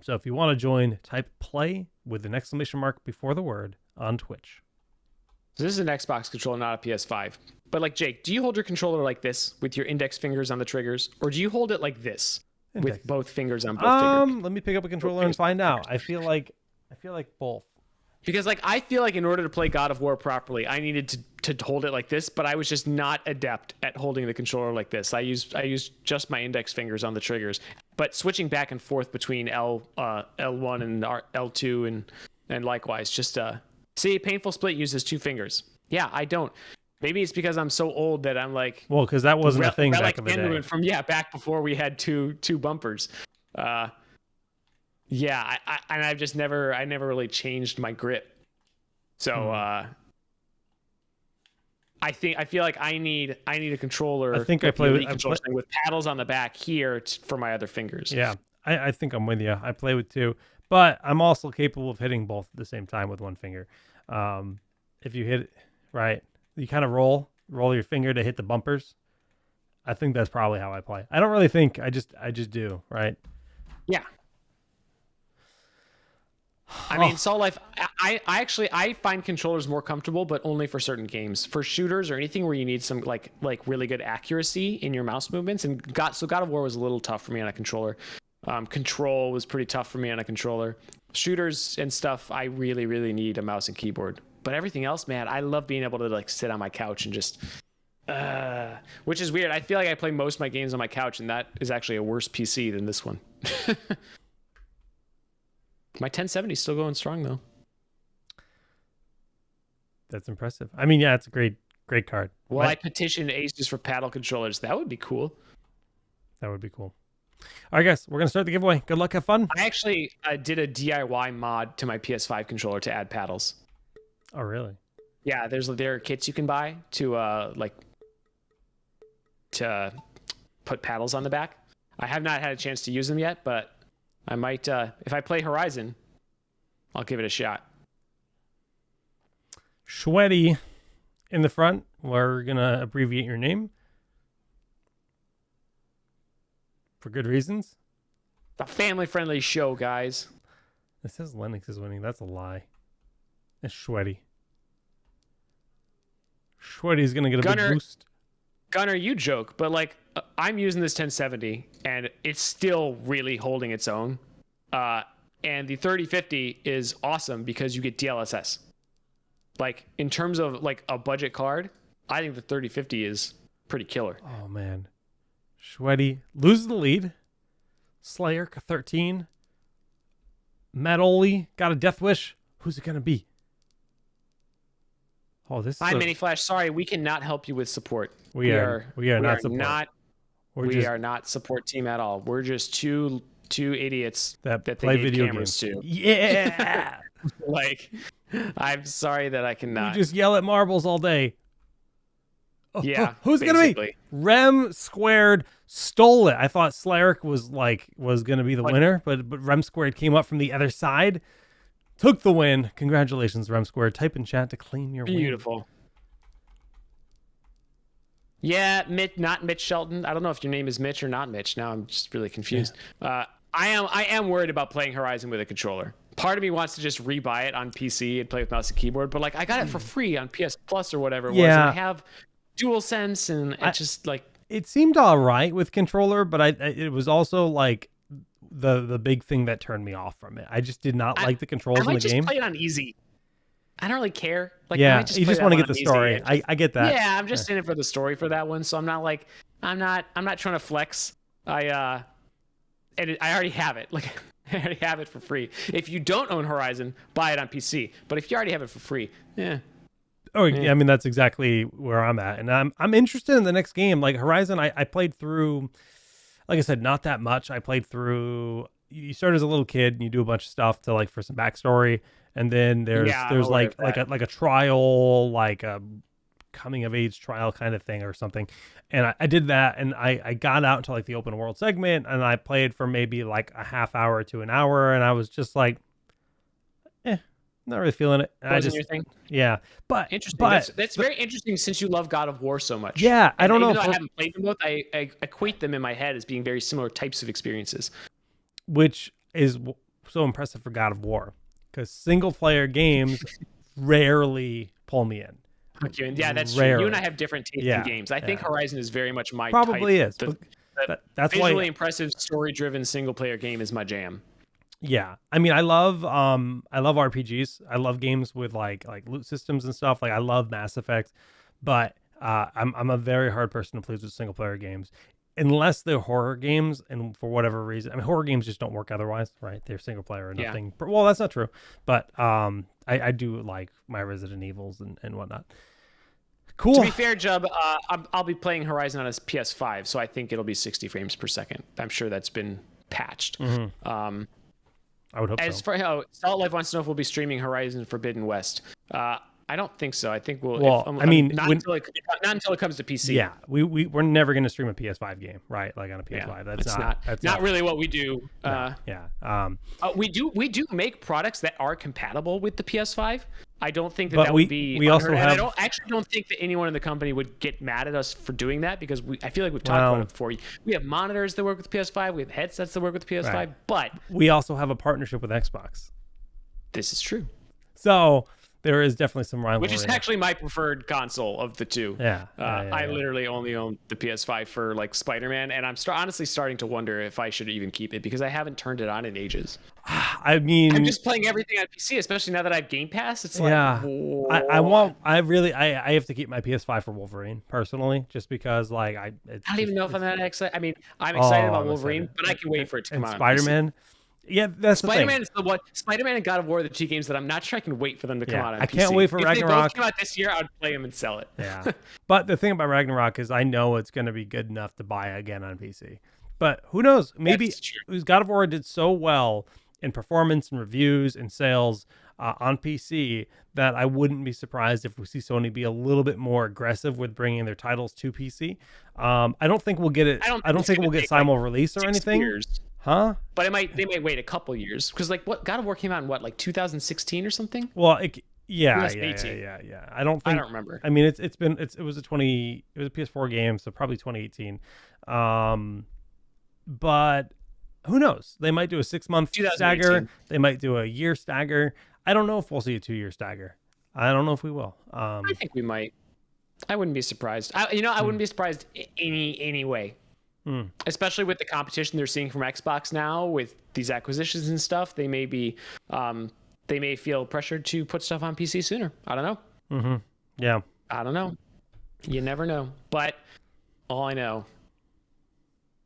So if you want to join, type play with an exclamation mark before the word on Twitch. So this is an Xbox controller, not a PS5. But like, Jake, do you hold your controller like this with your index fingers on the triggers, or do you hold it like this with both fingers on both fingers? Let me pick up a controller and find out. I feel like both. Because like I feel like in order to play God of War properly, I needed to hold it like this, but I was just not adept at holding the controller like this. I used just my index fingers on the triggers, but switching back and forth between L1 and L2 and likewise, just see, Painful Split uses 2 fingers. Yeah, I don't. Maybe it's because I'm so old that I'm like, well, because that wasn't a thing back in the day. From back before we had two bumpers. Yeah, I've just never really changed my grip. So I feel like I need a controller. I think I play with paddles on the back here for my other fingers. Yeah, I think I'm with you. I play with 2, but I'm also capable of hitting both at the same time with 1 finger. If you hit it right, you kind of roll your finger to hit the bumpers. I think that's probably how I play. I don't really think. I just do, right? Yeah. I mean, Soul Life, I find controllers more comfortable, but only for certain games. For shooters or anything where you need some like really good accuracy in your mouse movements. And God of War was a little tough for me on a controller. Control was pretty tough for me on a controller. Shooters and stuff, I really, really need a mouse and keyboard. But everything else, man, I love being able to like sit on my couch and just... which is weird. I feel like I play most of my games on my couch, and that is actually a worse PC than this one. My 1070 is still going strong, though. That's impressive. I mean, yeah, it's a great card. Well, I petitioned Asus for paddle controllers. That would be cool. That would be cool. All right, guys, we're going to start the giveaway. Good luck. Have fun. I actually did a DIY mod to my PS5 controller to add paddles. Oh, really? Yeah, there are kits you can buy to put paddles on the back. I have not had a chance to use them yet, but I might, if I play Horizon, I'll give it a shot. Sweaty in the front. We're going to abbreviate your name for good reasons. It's a family-friendly show, guys. It says Linux is winning. That's a lie. It's Sweaty. Sweaty's going to get a big boost. Gunner, you joke, but like I'm using this 1070 and it's still really holding its own. And the 3050 is awesome because you get DLSS. Like in terms of like a budget card, I think the 3050 is pretty killer. Oh man. Sweaty loses the lead. Slayer 13. Matt Oli got a death wish. Who's it going to be? Oh, this is Hi, Mini Flash. Sorry, we cannot help you with support. We are not support. We are not support team at all. We're just two idiots that play they video cameras games. to. Yeah. Like, I'm sorry that I cannot. You just yell at marbles all day. Yeah. Who's it gonna be? Rem Squared stole it. I thought Slaric was gonna be the winner, but Rem Squared came up from the other side. Took the win. Congratulations, Rem Squared. Type in chat to claim your win. Beautiful. Yeah, not Mitch Shelton. I don't know if your name is Mitch or not Mitch. Now I'm just really confused. Yeah. I am worried about playing Horizon with a controller. Part of me wants to just rebuy it on PC and play with mouse and keyboard, but like I got it for free on PS Plus or whatever it was. And I have DualSense, and it just like it seemed all right with controller, but it was also like the big thing that turned me off from it. I just did not like the controls in the game. I might just play it on easy. I don't really care. Like, yeah, you just want to get the story. I get that. Yeah, I'm just in it for the story for that one. So I'm not like I'm not trying to flex. I already have it. Like I already have it for free. If you don't own Horizon, buy it on PC. But if you already have it for free, yeah. Oh, yeah. I mean, that's exactly where I'm at, and I'm interested in the next game. Like Horizon, I played through, like I said, not that much. I played through. You start as a little kid and you do a bunch of stuff to like for some backstory, and then there's like a trial, like a coming of age trial kind of thing or something. And I did that, and I got out into like the open world segment, and I played for maybe like a half hour to an hour, and I was just like, not really feeling it. Wasn't your thing? Yeah, but interesting. But that's very interesting since you love God of War so much. Yeah, I don't know. Even though I haven't played them both, I equate them in my head as being very similar types of experiences. Which is so impressive for God of War, because single player games rarely pull me in. Yeah, that's true. You and I have different tastes in games. I think Horizon is very much my type. Probably is. That's visually impressive, story-driven single-player game is my jam. Yeah, I mean, I love RPGs. I love games with like loot systems and stuff. Like I love Mass Effect, but I'm a very hard person to please with single player games, unless they're horror games. And for whatever reason, I mean, horror games just don't work otherwise, right? They're single player or nothing. Yeah. Well, that's not true, but I do like my Resident Evils and whatnot. Cool. To be fair, Jub, I'll be playing Horizon on a PS5, so I think it'll be 60 frames per second. I'm sure that's been patched. Mm-hmm. I would hope so. As for how Salt Life wants to know if we'll be streaming Horizon Forbidden West. I don't think so. I think we'll. Well, not until it comes to PC. Yeah, we're never going to stream a PS5 game, right? Like on a PS5. Yeah, that's not really what we do. Yeah. We do make products that are compatible with the PS5. I don't think that would be. We also have. I actually don't think that anyone in the company would get mad at us for doing that, because I feel like we've talked about it before. We have monitors that work with PS5. We have headsets that work with PS5. Right. But we also have a partnership with Xbox. This is true. So there is definitely some rivalry. Which is actually my preferred console of the two. Yeah. I literally only own the PS5 for like Spider-Man, and I'm honestly starting to wonder if I should even keep it, because I haven't turned it on in ages. I mean, I'm just playing everything on PC, especially now that I have Game Pass. It's like, I have to keep my PS5 for Wolverine personally, just because like I don't even know if I'm that excited. I mean, I'm excited about Wolverine, but I can wait for it to come out. Spider-Man. Yeah, that's Spider-Man the is the one. Spider-Man and God of War are the two games that I'm not sure I can wait for them to come out on PC. I can't wait for Ragnarok. If they both come out this year, I'd play them and sell it. Yeah, but the thing about Ragnarok is I know it's going to be good enough to buy again on PC. But who knows? Maybe God of War did so well in performance and reviews and sales on PC that I wouldn't be surprised if we see Sony be a little bit more aggressive with bringing their titles to PC. I don't think we'll get it. I don't think we'll get simul release or anything. Years. Huh? But they might wait a couple years, because like what God of War came out in like 2016 or something. Well, yeah. I don't remember. I mean, it was a PS4 game, so probably 2018. But who knows? They might do a 6-month stagger. They might do a year stagger. I don't know if we'll see a 2-year stagger. I don't know if we will. I think we might. I wouldn't be surprised. I wouldn't be surprised anyway. Especially with the competition they're seeing from Xbox now with these acquisitions and stuff, they may feel pressured to put stuff on PC sooner. I don't know. Mm-hmm. Yeah. I don't know. You never know. But all I know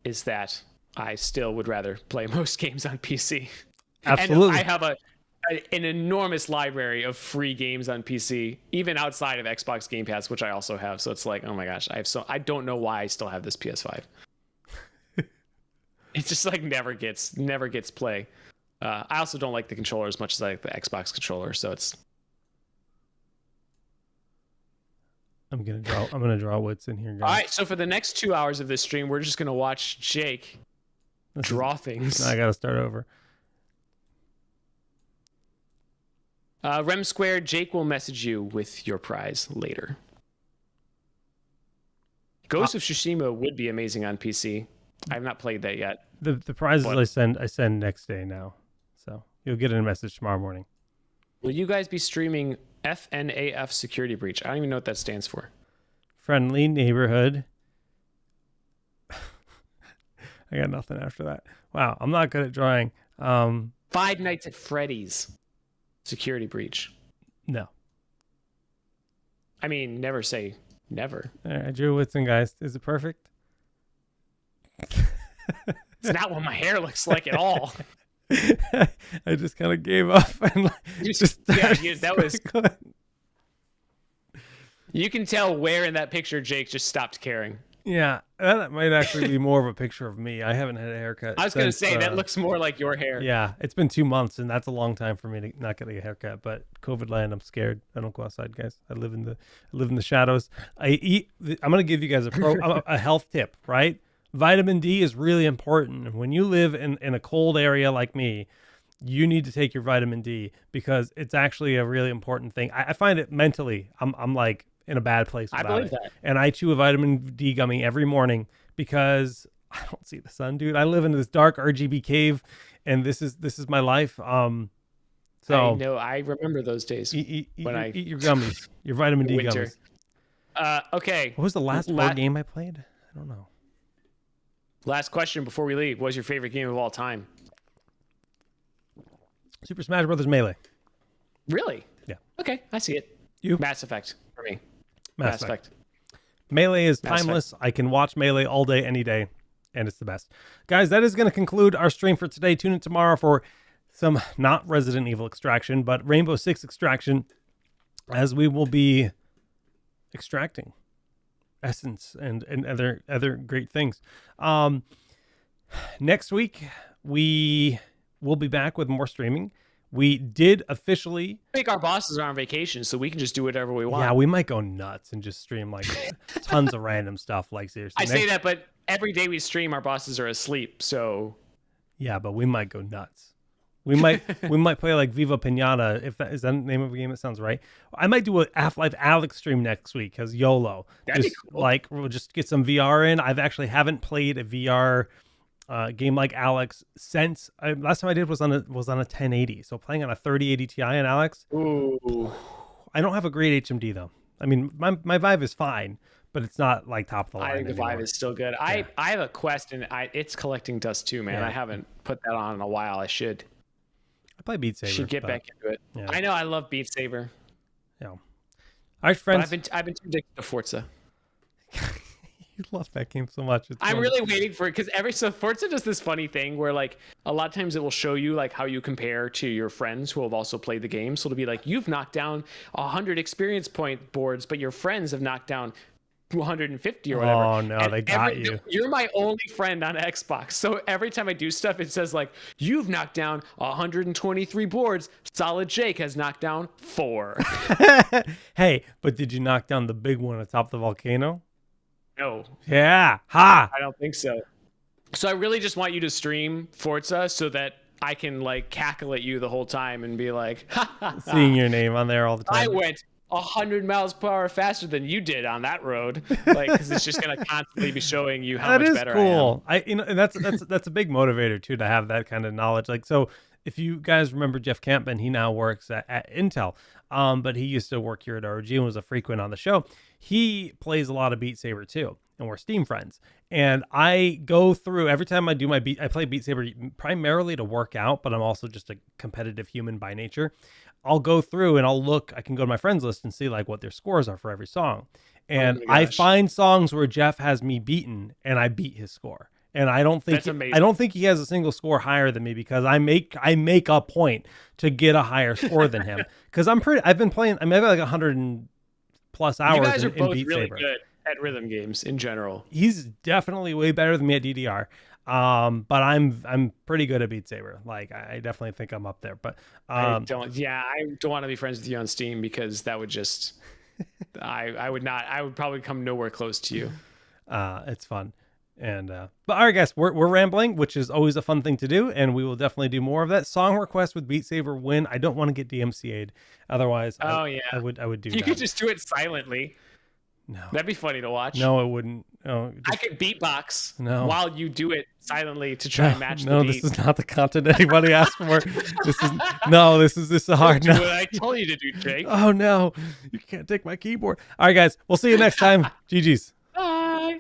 is that I still would rather play most games on PC. Absolutely. And I have an enormous library of free games on PC, even outside of Xbox Game Pass, which I also have. So it's like, oh my gosh, I don't know why I still have this PS5. It just like never gets play. I also don't like the controller as much as I like the Xbox controller, so it's. I'm gonna draw what's in here, guys. All right, so for the next 2 hours of this stream, we're just gonna watch Jake draw things. I gotta start over. Rem Squared, Jake will message you with your prize later. Ghost of Tsushima would be amazing on PC. I have not played that yet. The prizes I send next day now, so you'll get a message tomorrow morning. Will you guys be streaming FNAF Security Breach? I don't even know what that stands for. Friendly Neighborhood. I got nothing after that. Wow, I'm not good at drawing. Five Nights at Freddy's Security Breach. No. I mean, never say never. All right, I drew Whitson, guys. Is it perfect? It's not what my hair looks like at all. I just kind of gave up and that was You can tell where in that picture Jake just stopped caring. Yeah, that might actually be more of a picture of me. I haven't had a haircut. I was going to say, that looks more like your hair. Yeah, it's been 2 months, and that's a long time for me to not get a haircut. But COVID land, I'm scared. I don't go outside, guys. I live in the shadows. I'm gonna give you guys a health tip, right? Vitamin D is really important. When you live in a cold area like me, you need to take your vitamin D because it's actually a really important thing. I find it mentally. I'm like in a bad place I about believe it. that. And I chew a vitamin D gummy every morning because I don't see the sun, dude. I live in this dark RGB cave, and this is my life. So I know. I remember those days eat your gummies, your vitamin D winter. gummies. Okay. What was the last board game I played? I don't know. Last question before we leave. What's your favorite game of all time? Super Smash Brothers Melee. Really? Yeah. Okay, I see it. You? Mass Effect for me. Mass Effect. Melee is timeless. I can watch Melee all day, any day, and it's the best. Guys, that is going to conclude our stream for today. Tune in tomorrow for some not Resident Evil extraction, but Rainbow Six extraction, as we will be extracting essence and other great things. Next week, we will be back with more streaming. We did officially... I think our bosses are on vacation, so we can just do whatever we want. Yeah, we might go nuts and just stream like tons of random stuff. Like, seriously. I say that, but every day we stream, our bosses are asleep, so... Yeah, but we might go nuts. We might play like Viva Pinata, if that is the name of a game that sounds right. I might do a Half-Life Alyx stream next week because YOLO. That'd be cool. Like, we'll just get some VR in. I've actually haven't played a VR game like Alyx since last time I did was on a 1080. So playing on a 3080 Ti on Alyx. Ooh. I don't have a great HMD though. I mean, my Vive is fine, but it's not like top of the line. I think the Vive is still good. Yeah. I have a Quest and it's collecting dust too, man. Yeah. I haven't put that on in a while. I should. I play Beat Saber. Should get back into it. Yeah. I know. I love Beat Saber. Yeah. All right, friends. But I've been too addicted to Forza. You love that game so much. I'm really waiting for it because Forza does this funny thing where like a lot of times it will show you like how you compare to your friends who have also played the game. So it'll be like you've knocked down 100 experience point boards, but your friends have knocked down 250 or whatever. Oh no, they got you. You're my only friend on Xbox. So every time I do stuff, it says like you've knocked down 123 boards. Solid Jake has knocked down 4. Hey, but did you knock down the big one atop the volcano? No. Yeah. Ha. I don't think so. So I really just want you to stream Forza so that I can like cackle at you the whole time and be like, seeing your name on there all the time. I went 100 miles per hour faster than you did on that road. Like, because it's just gonna constantly be showing you how much better cool. I am. And that's a big motivator too, to have that kind of knowledge. Like, so if you guys remember Jeff Campman, he now works at Intel. But he used to work here at ROG and was a frequent on the show. He plays a lot of Beat Saber too, and we're Steam friends. And I go through every time I do I play Beat Saber primarily to work out, but I'm also just a competitive human by nature. I'll go through and I can go to my friends list and see like what their scores are for every song. And I find songs where Jeff has me beaten and I beat his score. And I don't think he has a single score higher than me because I make a point to get a higher score than him because I've been playing. I mean, I've got like 100+ hours. You guys are both really good at rhythm games in general. He's definitely way better than me at DDR. But I'm pretty good at Beat Saber. Like I definitely think I'm up there. But I don't want to be friends with you on Steam because that would just I would probably come nowhere close to you. It's fun. And but all right, guys, we're rambling, which is always a fun thing to do, and we will definitely do more of that. Song request with Beat Saber when I don't want to get DMCA'd. Otherwise, I would do. You could just do it silently. No, that'd be funny to watch. No, it wouldn't. No, I could beatbox while you do it silently to try and match the beat. No, this is not the content anybody asked for. This is a hard no. What I told you to do, Jake. Oh no, you can't take my keyboard. All right, guys, we'll see you next time. GG's. Bye.